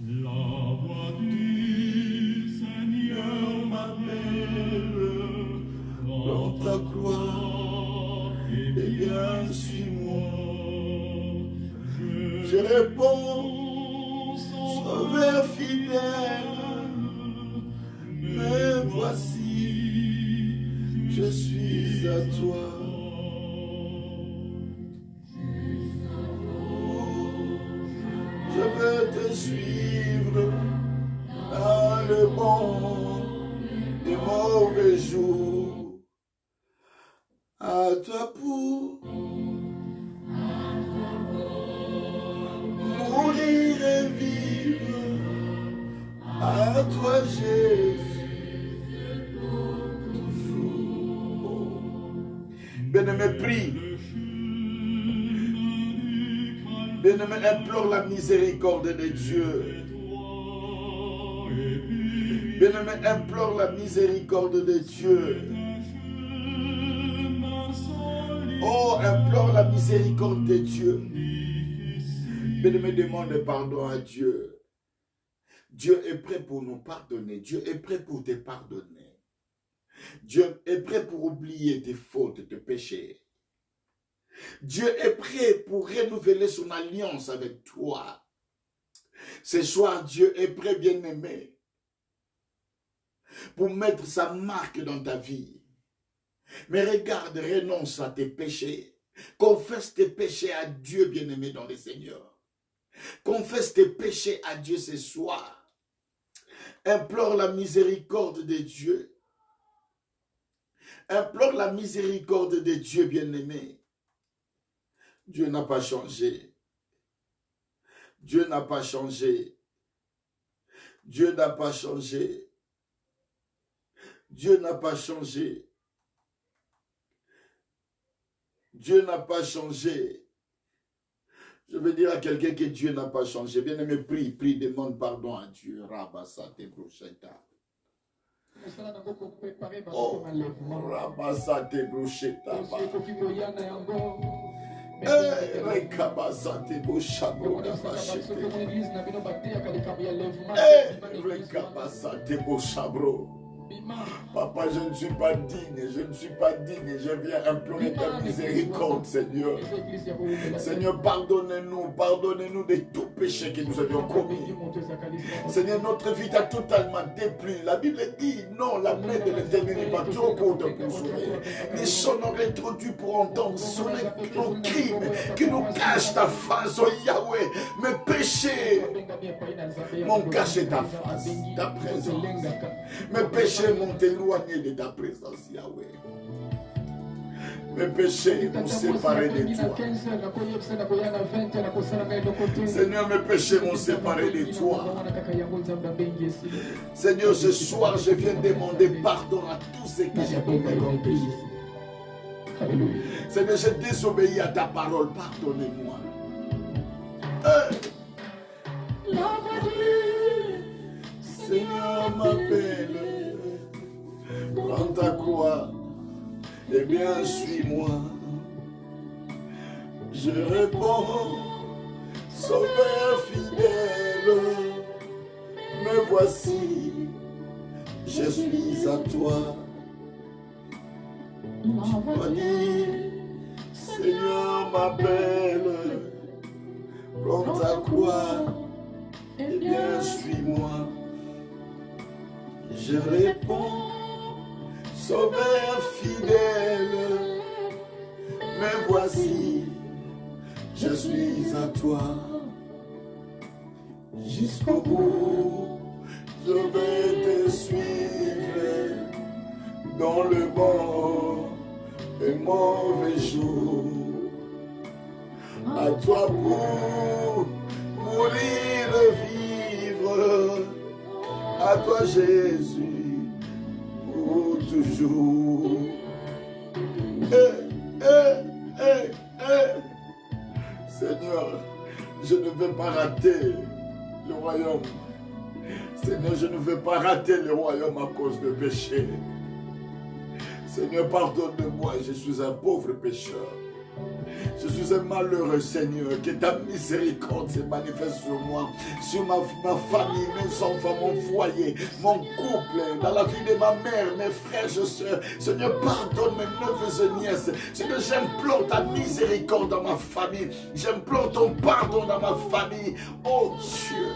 Speaker 2: La voix du Seigneur m'appelle
Speaker 1: Dans ta croix, eh bien, suis-moi. Je réponds, Sauveur fidèle, me voici, je suis à toi. Je veux te suivre dans le bon et mauvais jours. À toi pour mourir et vivre. À toi Jésus, toujours. Bien-aimé, prie. Bien-aimé, implore la miséricorde de Dieu. Bien-aimé, implore la miséricorde de Dieu. Oh, implore la miséricorde de Dieu. Bien-aimé, demande pardon à Dieu. Dieu est prêt pour nous pardonner. Dieu est prêt pour te pardonner. Dieu est prêt pour oublier tes fautes, tes péchés. Dieu est prêt pour renouveler son alliance avec toi. Ce soir, Dieu est prêt, bien-aimé, pour mettre sa marque dans ta vie. Mais regarde, renonce à tes péchés. Confesse tes péchés à Dieu, bien-aimé dans le Seigneur. Confesse tes péchés à Dieu ce soir. Implore la miséricorde de Dieu. Implore la miséricorde de Dieu, bien-aimé. Dieu n'a pas changé. Dieu n'a pas changé. Dieu n'a pas changé. Dieu n'a pas changé. Dieu n'a pas changé. Je veux dire à quelqu'un que Dieu n'a pas changé. Bien-aimé, prie, prie, demande pardon à Dieu. Rabasate brocheta. Oh, rabasate brocheta. Eh, rekabasate boshabro. Eh, rekabasate boshabro. Papa, je ne suis pas digne, je ne suis pas digne, je viens implorer ta miséricorde, Seigneur. Seigneur, pardonnez-nous de tout péché que nous avions commis. Seigneur, notre vie t'a totalement déplu. La Bible dit, non, la main de l'Éternel n'est pas trop courte pour sauver. Ni son oreille trop dure pour entendre nos crimes qui nous cachent ta face, oh Yahweh. Mes péchés m'ont caché ta face, ta présence. Mes péchés m'ont éloigné de ta présence, Yahweh. Mes péchés m'ont séparé de toi. Seigneur, mes péchés m'ont séparé de toi. Seigneur, ce soir, je viens demander pardon à tous ceux que j'ai commis comme péché. Seigneur, j'ai désobéi à ta parole. Pardonnez-moi. Seigneur m'appelle. Prends ta croix, eh bien suis-moi. Je réponds, Sauveur fidèle, me voici, je suis à toi. Tu m'as dit, Seigneur m'appelle, prends ta croix, eh bien suis-moi. Je réponds, Sauveur fidèle, me voici, je suis à toi. Jusqu'au bout, je vais te suivre dans le bon et mauvais jour. À toi pour mourir et vivre, à toi Jésus, pour toujours. Seigneur, je ne veux pas rater le royaume. Seigneur, je ne veux pas rater le royaume à cause de péché. Seigneur, pardonne-moi, je suis un pauvre pécheur. Je suis un malheureux, Seigneur. Que ta miséricorde se manifeste sur moi, sur ma famille, mes enfants, mon foyer, mon couple, dans la vie de ma mère, mes frères et sœurs. Seigneur, pardonne mes neveux et nièces. Seigneur, j'implore ta miséricorde dans ma famille. J'implore ton pardon dans ma famille. Oh Dieu,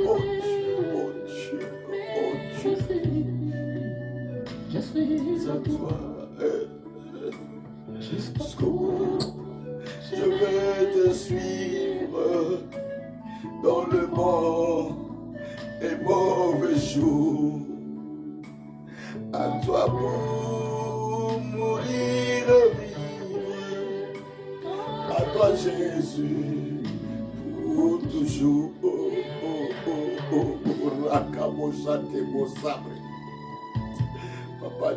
Speaker 1: oh Dieu, oh Dieu, oh Dieu.
Speaker 3: Je suis
Speaker 1: à toi. Jusqu'au bout. Je vais te suivre dans le bon et mauvais jour. À toi pour mourir, vivre. À toi Jésus pour toujours. Oh, oh, oh, oh, oh, Rakaboshate Mosabre. Papa,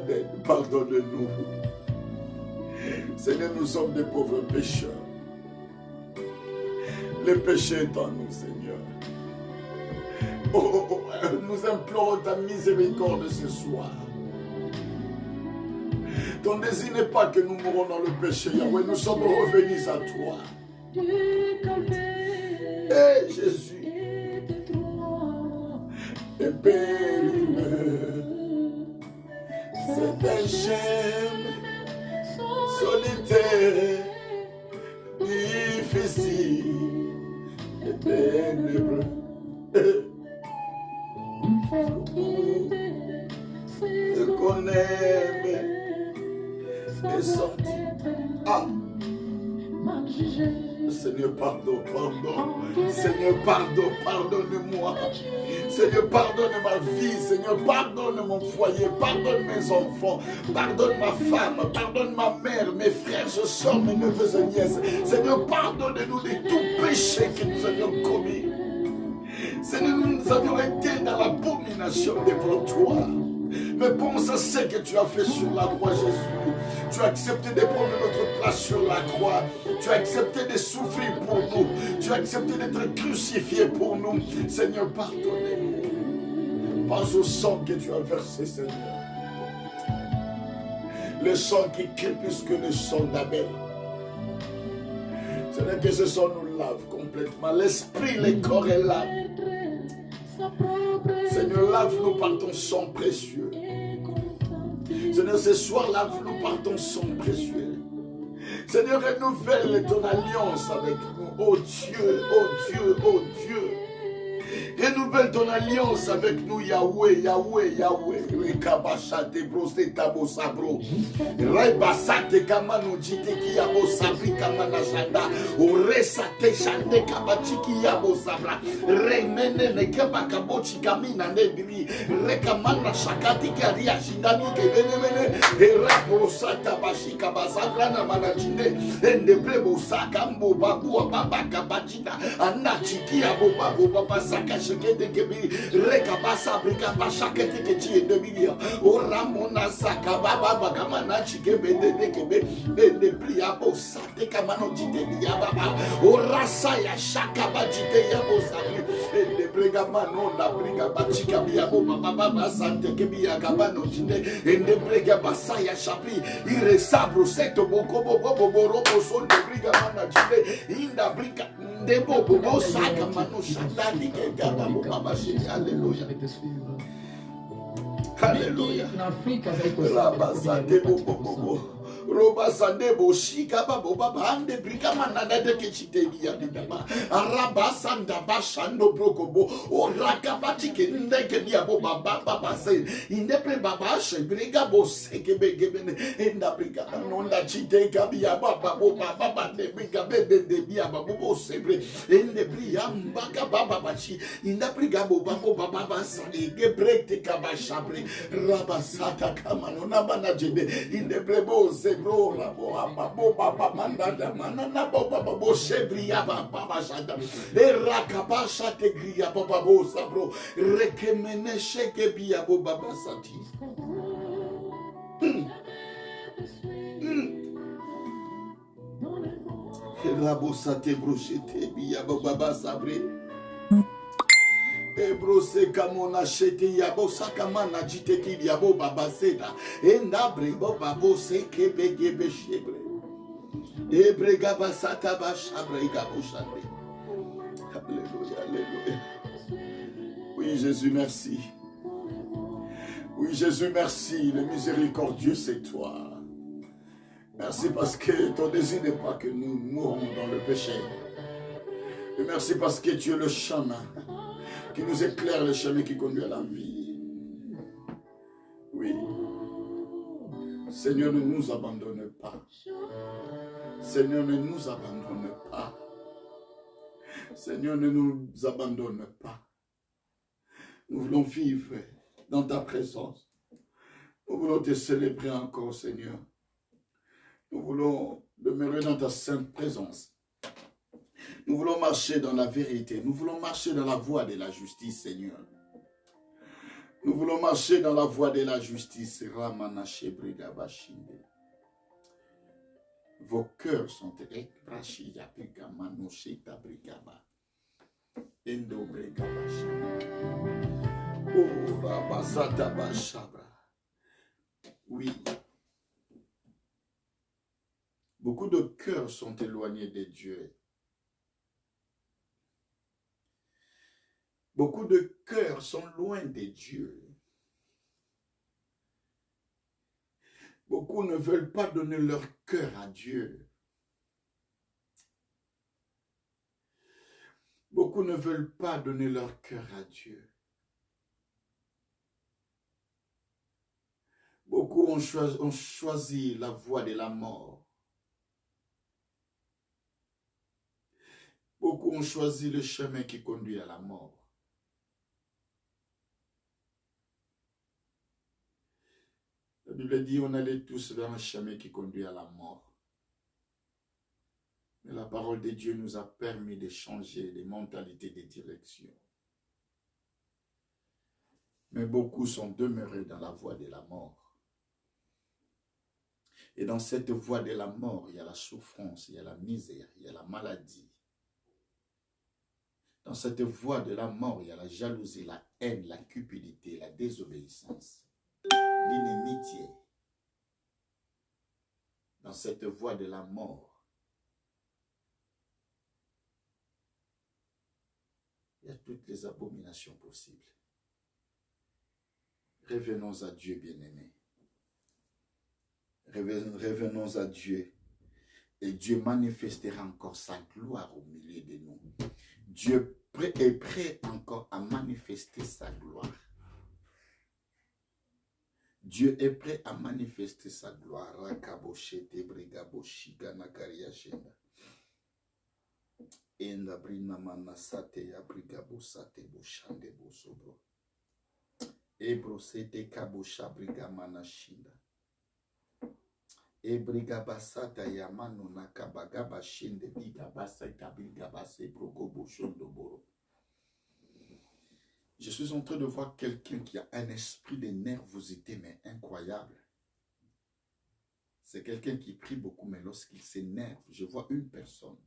Speaker 1: pardonne-nous. Seigneur, nous sommes des pauvres pécheurs. Le péché est en nous, Seigneur. Oh, nous implorons ta miséricorde ce soir. Ton désir n'est pas que nous mourons dans le péché, Yahweh. Nous sommes revenus à toi. Et Jésus est périmé. C'est un j'aime solitaire, difficile et ténébreux. Ce qu'on aime et senti. Ah! Seigneur, pardon. Seigneur, pardonne-moi. Seigneur, pardonne ma vie. Seigneur, pardonne mon foyer. Pardonne mes enfants. Pardonne ma femme. Pardonne ma mère, mes frères, je sors, mes neveux et nièces. Seigneur, pardonne-nous de tout péché que nous avions commis. Seigneur, nous avions été dans l'abomination devant toi. Mais pense à ce que tu as fait sur la croix, Jésus. Tu as accepté de prendre notre place sur la croix. Tu as accepté de souffrir pour nous. Tu as accepté d'être crucifié pour nous. Seigneur, pardonnez-nous. Pense au sang que tu as versé, Seigneur. Le sang qui crie plus que le sang d'Abel. Seigneur, que ce sang nous lave complètement. L'esprit, le corps et l'âme. Seigneur, lave-nous par ton sang précieux. Seigneur, ce soir, lave-nous par ton sang précieux. Seigneur, renouvelle ton alliance avec nous. Oh Dieu, oh Dieu, oh Dieu. Renouvelle ton alliance avec nous, Yahweh, Yahweh, Yahweh. Rekabashate broste tabo sabro. Rebasate kamano jiteki yabo sabri kamana shanda. Oresate shande kabachiki yabo sabra. Remene ne kabakabochi kamina nebiri. Rekamana shakati karia shindani kebenemene. Erabrosata bashika basabra na manachinde. Endebrebo sakambo babu babaka bachita. Anachiki yabo babu babasaka. Rekabasa brikaba shakete kechi edebiya oramona sakababa bakamana chikebe dedekebe endebria bosa te kamano jitebiya baba orasa ya shakaba jiteya bosa endebrega mano na briga bachika biya baba baba sante kebiya kabano jinde endebrega basa ya shapi iresabro seto bokobo bobo robo son debriga mana jinde inda briga ndebo bobo saka mano shatani ke Alléluia. Alléluia. Rabasande bobo. Robasande boshika babo babande brika manada de kechite biya bidama. Arabasanda bashando brokobo. Orakabati ke ndeke biya bo baba baba se. Indepre baba she briga bo seke begebene. Enda briga nonda chite kabia baba bo baba de briga bebe de biya babo bo sebre. Ende briya mbaka baba bachi. Inda briga bo baba sa gebrekte kabashabre. Rabasata kamano nabana jende. Inde brebo bro rabo amabo baba mandada manana baba bo sebria baba shada erakabasha te gria baba bo sabro rekemene sheke bia baba sati rabo sate brochete bia baba sabre e Ebrose kamona shete yabo sakamana jiteki yabo babaseda. Endabrebo babo sekebe gebe shebre. Ebrega basata bashabrega boshande. Alléluia, alléluia. Oui, Jésus, merci. Oui, Jésus, merci. Le miséricordieux, c'est toi. Merci parce que ton désir n'est pas que nous mourons dans le péché. Et merci parce que tu es le chemin qui nous éclaire, le chemin qui conduit à la vie. Oui. Seigneur, ne nous abandonne pas. Seigneur, ne nous abandonne pas. Seigneur, ne nous abandonne pas. Nous voulons vivre dans ta présence. Nous voulons te célébrer encore, Seigneur. Nous voulons demeurer dans ta sainte présence. Nous voulons marcher dans la vérité. Nous voulons marcher dans la voie de la justice, Seigneur. Nous voulons marcher dans la voie de la justice. Vos cœurs sont oui. Beaucoup de cœurs sont éloignés de Dieu. Beaucoup de cœurs sont loin de Dieu. Beaucoup ne veulent pas donner leur cœur à Dieu. Beaucoup ne veulent pas donner leur cœur à Dieu. Beaucoup ont choisi la voie de la mort. Beaucoup ont choisi le chemin qui conduit à la mort. La Bible dit on allait tous vers un chemin qui conduit à la mort. Mais la parole de Dieu nous a permis de changer les mentalités, des directions. Mais beaucoup sont demeurés dans la voie de la mort. Et dans cette voie de la mort, il y a la souffrance, il y a la misère, il y a la maladie. Dans cette voie de la mort, il y a la jalousie, la haine, la cupidité, la désobéissance, l'inimitié. Dans cette voie de la mort, il y a toutes les abominations possibles. Revenons à Dieu, bien-aimés. Revenons à Dieu. Et Dieu manifestera encore sa gloire au milieu de nous. Dieu est prêt encore à manifester sa gloire. Dieu est prêt à manifester sa gloire. Ebrigabasata yamano nakabagaba shinde bigabasa itabrigabase brogobo shondoboro. Je suis en train de voir quelqu'un qui a un esprit de nervosité mais incroyable. C'est quelqu'un qui prie beaucoup mais lorsqu'il s'énerve, je vois une personne.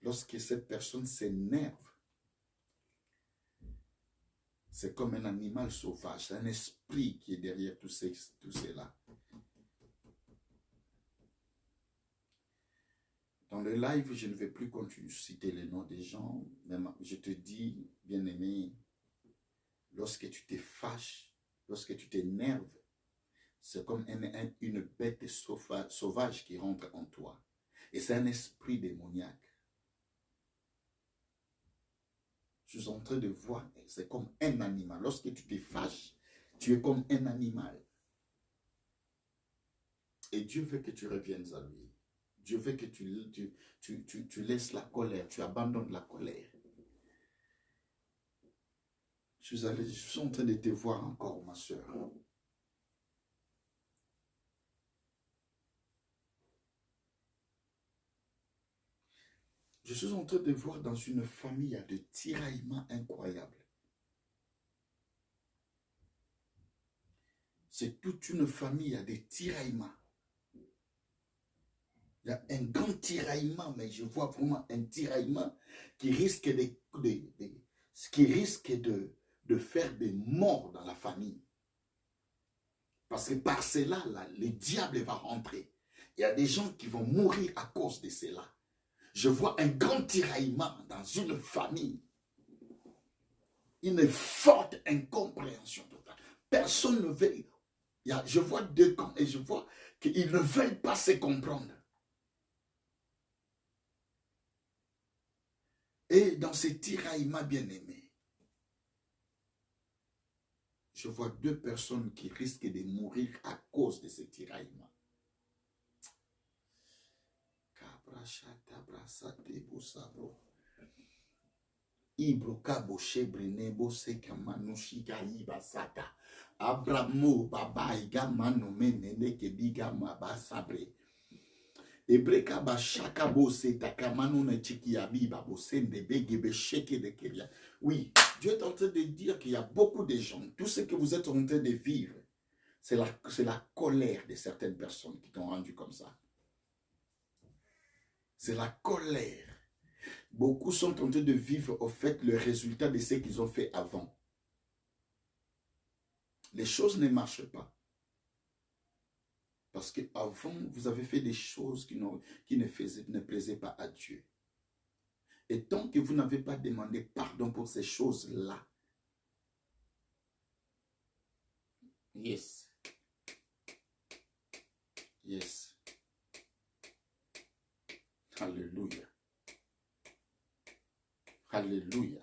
Speaker 1: Lorsque cette personne s'énerve, c'est comme un animal sauvage, c'est un esprit qui est derrière tout cela. Dans le live, je ne vais plus continuer de citer les noms des gens, mais je te dis, bien-aimé, lorsque tu te fâches, lorsque tu t'énerves, c'est comme une bête sauvage qui rentre en toi. Et c'est un esprit démoniaque. Je suis en train de voir, c'est comme un animal. Lorsque tu te fâches, tu es comme un animal. Et Dieu veut que tu reviennes à lui. Dieu veut que tu laisses la colère, tu abandonnes la colère. Je suis en train de te voir encore, ma soeur. Je suis en train de voir dans une famille, il y a de tiraillements incroyables. C'est toute une famille, il y a des tiraillements. Il y a un grand tiraillement, mais je vois vraiment un tiraillement qui risque de faire des morts dans la famille. Parce que par cela, là, le diable va rentrer. Il y a des gens qui vont mourir à cause de cela. Je vois un grand tiraillement dans une famille. Une forte incompréhension totale. Personne ne veut. Je vois deux camps et je vois qu'ils ne veulent pas se comprendre. Et dans ces tiraillements bien-aimés, je vois deux personnes qui risquent de mourir à cause de ces tiraillements. Abramo baba iga manu menene kebiga mabasabre. Ebreka ba shaka bo se takamanu na chiki abiba bo sende begebe sheke de keria. Oui, Dieu est en train de dire qu'il y a beaucoup de gens, tout ce que vous êtes en train de vivre, c'est la colère de certaines personnes qui t'ont rendu comme ça. C'est la colère. Beaucoup sont en train de vivre au fait le résultat de ce qu'ils ont fait avant. Les choses ne marchent pas. Parce qu'avant, vous avez fait des choses qui ne plaisaient pas à Dieu. Et tant que vous n'avez pas demandé pardon pour ces choses-là, yes. Yes. Alléluia. Alléluia.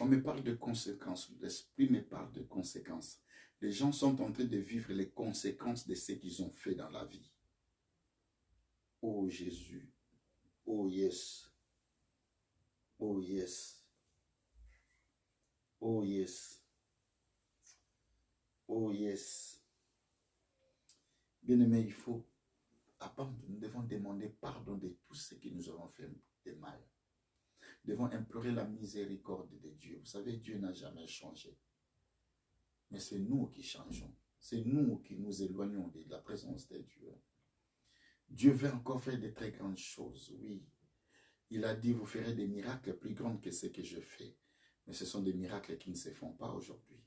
Speaker 1: On me parle de conséquences. L'esprit me parle de conséquences. Les gens sont en train de vivre les conséquences de ce qu'ils ont fait dans la vie. Oh Jésus. Oh yes. Oh yes. Oh yes. Oh yes. Bien-aimé, il faut, nous devons demander pardon de tout ce que nous avons fait de mal. Nous devons implorer la miséricorde de Dieu. Vous savez, Dieu n'a jamais changé. Mais c'est nous qui changeons. C'est nous qui nous éloignons de la présence de Dieu. Dieu veut encore faire de très grandes choses, oui. Il a dit, vous ferez des miracles plus grands que ce que je fais. Mais ce sont des miracles qui ne se font pas aujourd'hui.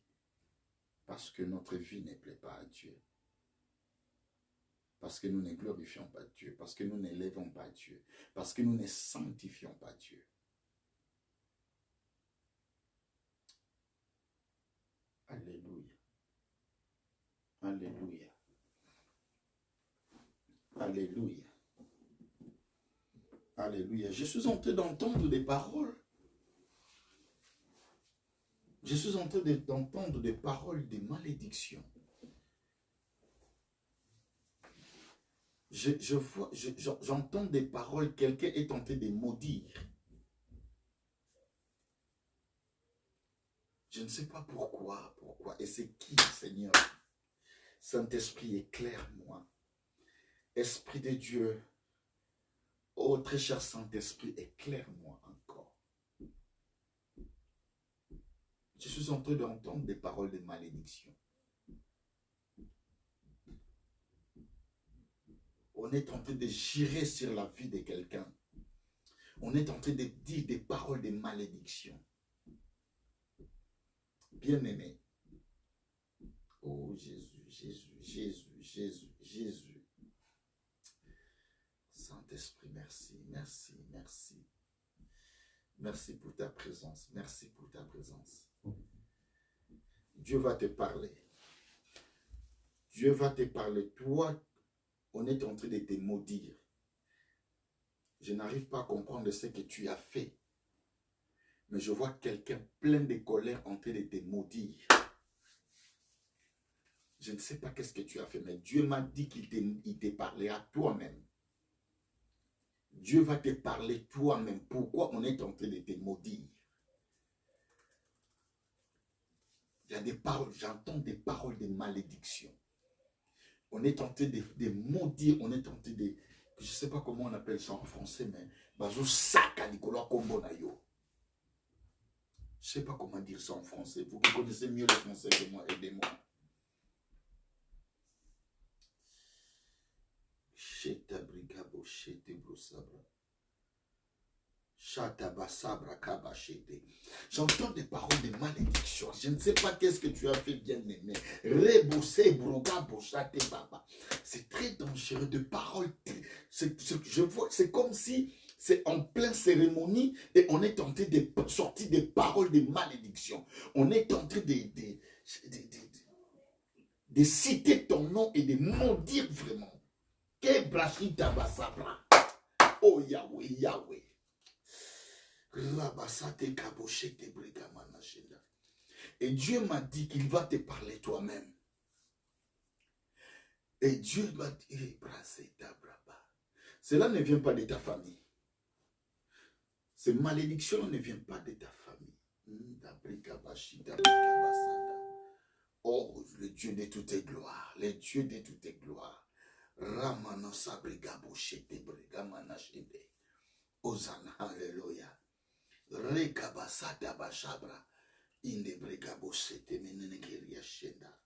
Speaker 1: Parce que notre vie ne plaît pas à Dieu. Parce que nous ne glorifions pas Dieu. Parce que nous n'élèvons pas Dieu. Parce que nous ne sanctifions pas Dieu. Alléluia. Alléluia. Alléluia. Alléluia. Je suis en train d'entendre des paroles. Je suis en train d'entendre des paroles de malédiction. J'entends des paroles, quelqu'un est tenté de maudire. Je ne sais pas pourquoi, et c'est qui, Seigneur? Saint-Esprit, éclaire-moi. Esprit de Dieu, oh très cher Saint-Esprit, éclaire-moi encore. Je suis en train d'entendre des paroles de malédiction. On est en train de girer sur la vie de quelqu'un. On est en train de dire des paroles de malédiction. Bien-aimé. Oh Jésus, Jésus, Jésus, Jésus, Jésus. Saint-Esprit, merci, merci, merci. Merci pour ta présence, merci pour ta présence. Dieu va te parler. Dieu va te parler. Toi, on est en train de te maudire. Je n'arrive pas à comprendre ce que tu as fait. Mais je vois quelqu'un plein de colère en train de te maudire. Je ne sais pas qu'est-ce que tu as fait, mais Dieu m'a dit qu'il te parlera toi-même. Dieu va te parler toi-même. Pourquoi on est en train de te maudire? Il y a des paroles, j'entends des paroles de malédiction. On est en train de maudire, on est en train de... Je ne sais pas comment on appelle ça en français, mais... Je ne sais pas comment dire ça en français. Vous connaissez mieux le français que moi, aidez-moi. J'entends des paroles de malédiction. Je ne sais pas qu'est-ce que tu as fait, bien-aimé. C'est très dangereux de paroles. Je vois, c'est comme si c'est en pleine cérémonie et on est tenté de sortir des paroles de malédiction. On est tenté de citer ton nom et de maudire vraiment. Oh Yahweh, Yahweh. Et Dieu m'a dit qu'il va te parler toi-même. Et Dieu m'a dit, cela ne vient pas de ta famille. Ces malédictions ne viennent pas de ta famille. Oh, le Dieu de toutes tes gloires, le Dieu de toutes tes gloires. Ramana sabrigabo shete brigamana shende. Osana, alléluia. Rekabasata bashabra. Inde brigabo shete menenekeria shenda.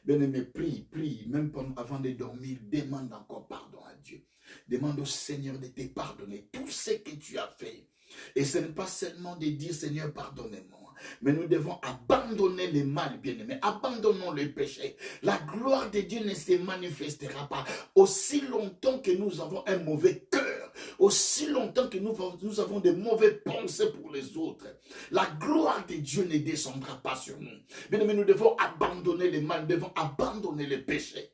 Speaker 1: Bien-aimé, prie, même avant de dormir, demande encore pardon à Dieu. Demande au Seigneur de te pardonner tout ce que tu as fait. Et ce n'est pas seulement de dire Seigneur, pardonnez-moi. Mais nous devons abandonner le mal, bien-aimé. Abandonnons le péché. La gloire de Dieu ne se manifestera pas aussi longtemps que nous avons un mauvais cœur. Aussi longtemps que nous avons de mauvaises pensées pour les autres. La gloire de Dieu ne descendra pas sur nous. Bien-aimé, nous devons abandonner le mal. Nous devons abandonner le péché.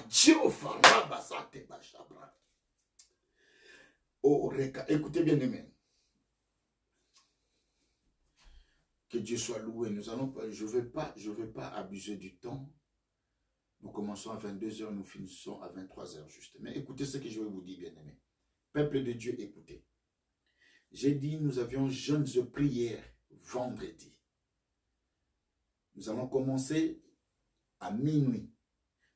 Speaker 1: Jéhovah, Rabasate Bashabra. Oh, Reka, écoutez bien, aimé. Que Dieu soit loué. Nous allons pas, je vais pas abuser du temps. Nous commençons à 22h, nous finissons à 23h juste. Mais écoutez ce que je vais vous dire, bien aimé. Peuple de Dieu, écoutez. J'ai dit, nous avions jeûnes de prière vendredi. Nous allons commencer à minuit.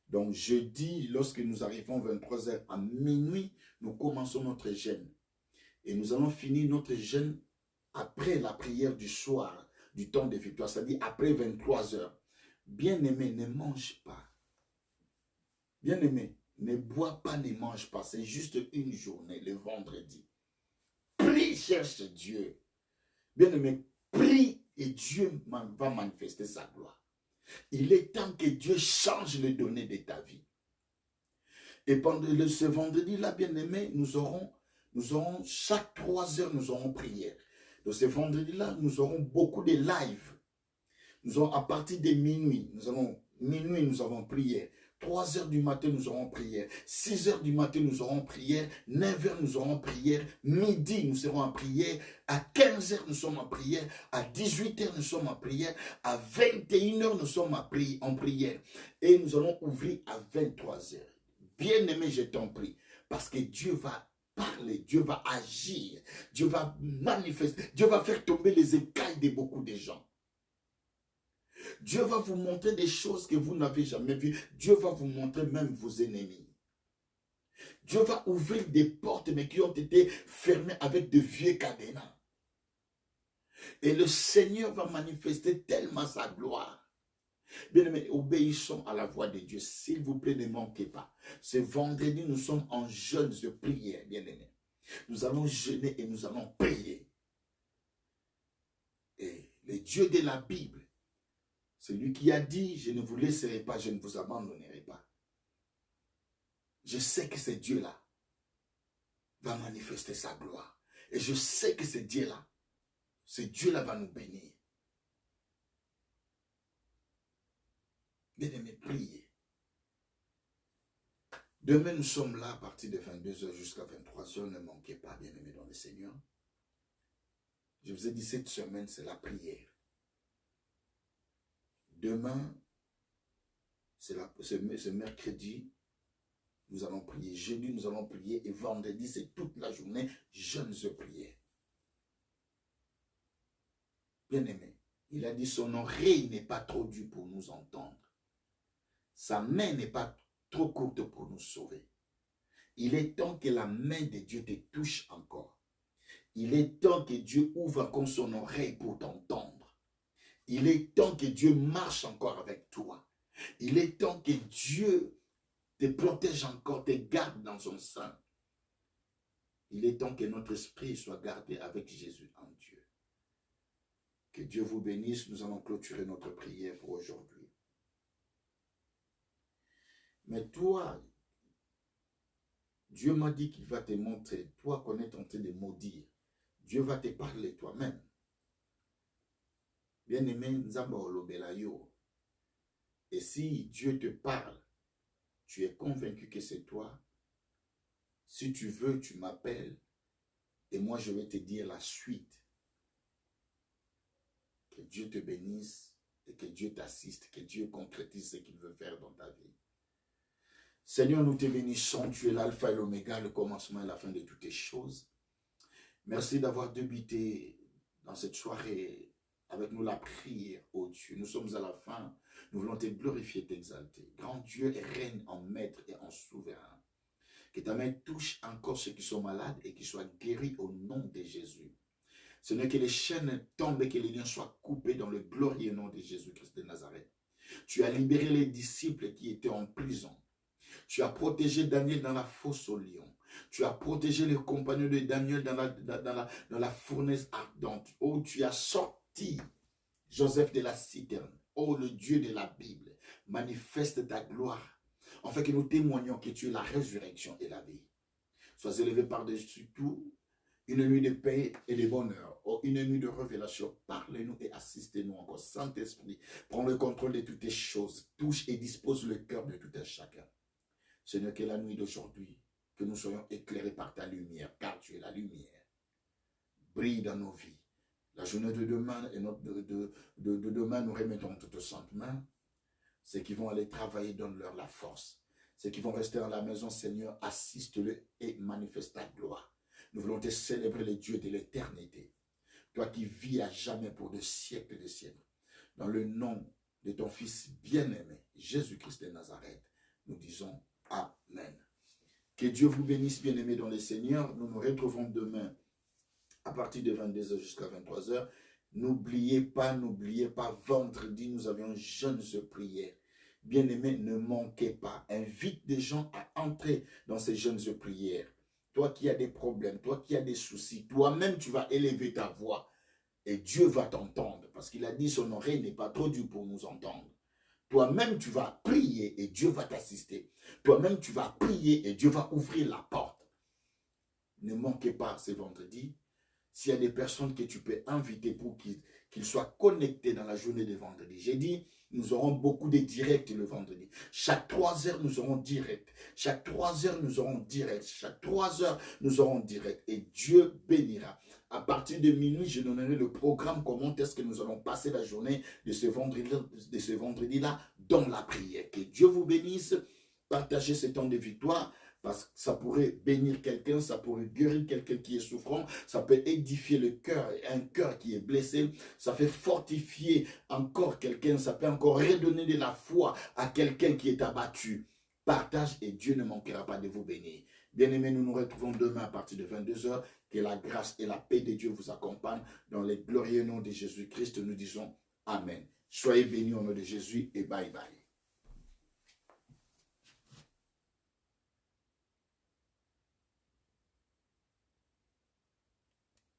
Speaker 1: Donc jeudi, lorsque nous arrivons 23h à minuit, nous commençons notre jeûne. Et nous allons finir notre jeûne après la prière du soir, du temps de victoire, c'est-à-dire après 23h. Bien-aimé, ne mange pas. Bien-aimé, ne bois pas, ne mange pas. C'est juste une journée, le vendredi. Prie, cherche Dieu. Bien-aimé, prie et Dieu va manifester sa gloire. Il est temps que Dieu change les données de ta vie. Et pendant ce vendredi-là, bien-aimé, nous aurons chaque 3 heures, nous aurons prière. Donc ce vendredi-là, nous aurons beaucoup de live. Nous aurons à partir de minuit, nous avons prière. 3 heures du matin, nous aurons prière. 6 heures du matin, nous aurons prière. 9 heures, nous aurons prière. Midi, nous serons en prière. À 15 heures, nous sommes en prière. À 18 heures, nous sommes en prière. À 21 heures, nous sommes en prière. Et nous allons ouvrir à 23 heures. Bien-aimé, je t'en prie. Parce que Dieu va parler, Dieu va agir. Dieu va manifester. Dieu va faire tomber les écailles de beaucoup de gens. Dieu va vous montrer des choses que vous n'avez jamais vues. Dieu va vous montrer même vos ennemis. Dieu va ouvrir des portes, mais qui ont été fermées avec de vieux cadenas. Et le Seigneur va manifester tellement sa gloire. Bien-aimés, obéissons à la voix de Dieu. S'il vous plaît, ne manquez pas. Ce vendredi, nous sommes en jeûne de prière, bien-aimés. Nous allons jeûner et nous allons prier. Et le Dieu de la Bible, celui qui a dit, je ne vous laisserai pas, je ne vous abandonnerai pas. Je sais que ce Dieu-là va manifester sa gloire. Et je sais que ce Dieu-là va nous bénir. Bien-aimés, priez. Demain, nous sommes là à partir de 22h jusqu'à 23h. Ne manquez pas, bien-aimés dans le Seigneur. Je vous ai dit, cette semaine, c'est la prière. Demain, c'est mercredi, nous allons prier. Jeudi, nous allons prier. Et vendredi, c'est toute la journée, jeûne de prière. Bien-aimé, il a dit, son oreille n'est pas trop dure pour nous entendre. Sa main n'est pas trop courte pour nous sauver. Il est temps que la main de Dieu te touche encore. Il est temps que Dieu ouvre encore son oreille pour t'entendre. Il est temps que Dieu marche encore avec toi. Il est temps que Dieu te protège encore, te garde dans son sein. Il est temps que notre esprit soit gardé avec Jésus en Dieu. Que Dieu vous bénisse. Nous allons clôturer notre prière pour aujourd'hui. Mais toi, Dieu m'a dit qu'il va te montrer, toi qu'on est tenté de maudire, Dieu va te parler toi-même. Bien-aimé, Nzamba Olobelayo. Et si Dieu te parle, tu es convaincu que c'est toi. Si tu veux, tu m'appelles et moi je vais te dire la suite. Que Dieu te bénisse et que Dieu t'assiste, que Dieu concrétise ce qu'il veut faire dans ta vie. Seigneur, nous te bénissons, tu es l'alpha et l'oméga, le commencement et la fin de toutes les choses. Merci d'avoir débuté dans cette soirée avec nous la prière, ô Dieu. Nous sommes à la fin, nous voulons te glorifier, t'exalter. Grand Dieu et règne en maître et en souverain. Que ta main touche encore ceux qui sont malades et qui soient guéris au nom de Jésus. Seigneur, que les chaînes tombent et que les liens soient coupés dans le glorieux nom de Jésus-Christ de Nazareth. Tu as libéré les disciples qui étaient en prison. Tu as protégé Daniel dans la fosse au lion. Tu as protégé les compagnons de Daniel dans la fournaise ardente. Oh, tu as sorti Joseph de la citerne. Oh, le Dieu de la Bible, manifeste ta gloire. En fait, que nous témoignons que tu es la résurrection et la vie. Sois élevé par-dessus tout, une nuit de paix et de bonheur. Oh, une nuit de révélation. Parlez-nous et assistez-nous encore. Saint-Esprit, prends le contrôle de toutes les choses. Touche et dispose le cœur de tout un chacun. Seigneur, que la nuit d'aujourd'hui, que nous soyons éclairés par ta lumière, car tu es la lumière. Brille dans nos vies. La journée de demain, et de demain, nous remettons toutes saintes mains. Ceux qui vont aller travailler, donne-leur la force. Ceux qui vont rester dans la maison, Seigneur, assiste-le et manifeste ta gloire. Nous voulons te célébrer, le Dieu de l'éternité. Toi qui vis à jamais pour de siècles et de siècles. Dans le nom de ton Fils bien-aimé, Jésus-Christ de Nazareth, nous disons Amen. Que Dieu vous bénisse, bien-aimés dans le Seigneur. Nous nous retrouvons demain à partir de 22h jusqu'à 23h. N'oubliez pas, vendredi, nous avions jeûne de prière. Bien-aimés, ne manquez pas. Invite des gens à entrer dans ces jeûnes de prière. Toi qui as des problèmes, toi qui as des soucis, toi-même tu vas élever ta voix et Dieu va t'entendre. Parce qu'il a dit son oreille n'est pas trop dure pour nous entendre. Toi-même tu vas prier et Dieu va t'assister. Toi-même tu vas prier et Dieu va ouvrir la porte. Ne manquez pas ce vendredi. S'il y a des personnes que tu peux inviter pour qu'ils soient connectés dans la journée de vendredi. J'ai dit, nous aurons beaucoup de directs le vendredi. Chaque 3 heures, nous aurons direct. Chaque 3 heures, nous aurons direct. Chaque 3 heures, nous aurons direct. Et Dieu bénira. À partir de minuit, je donnerai le programme, comment est-ce que nous allons passer la journée de ce vendredi-là dans la prière. Que Dieu vous bénisse. Partagez ce temps de victoire. Parce que ça pourrait bénir quelqu'un, ça pourrait guérir quelqu'un qui est souffrant, ça peut édifier le cœur, un cœur qui est blessé, ça fait fortifier encore quelqu'un, ça peut encore redonner de la foi à quelqu'un qui est abattu. Partage et Dieu ne manquera pas de vous bénir. Bien-aimés, nous nous retrouvons demain à partir de 22h. Que la grâce et la paix de Dieu vous accompagnent. Dans les glorieux noms de Jésus-Christ, nous disons Amen. Soyez bénis au nom de Jésus et bye bye.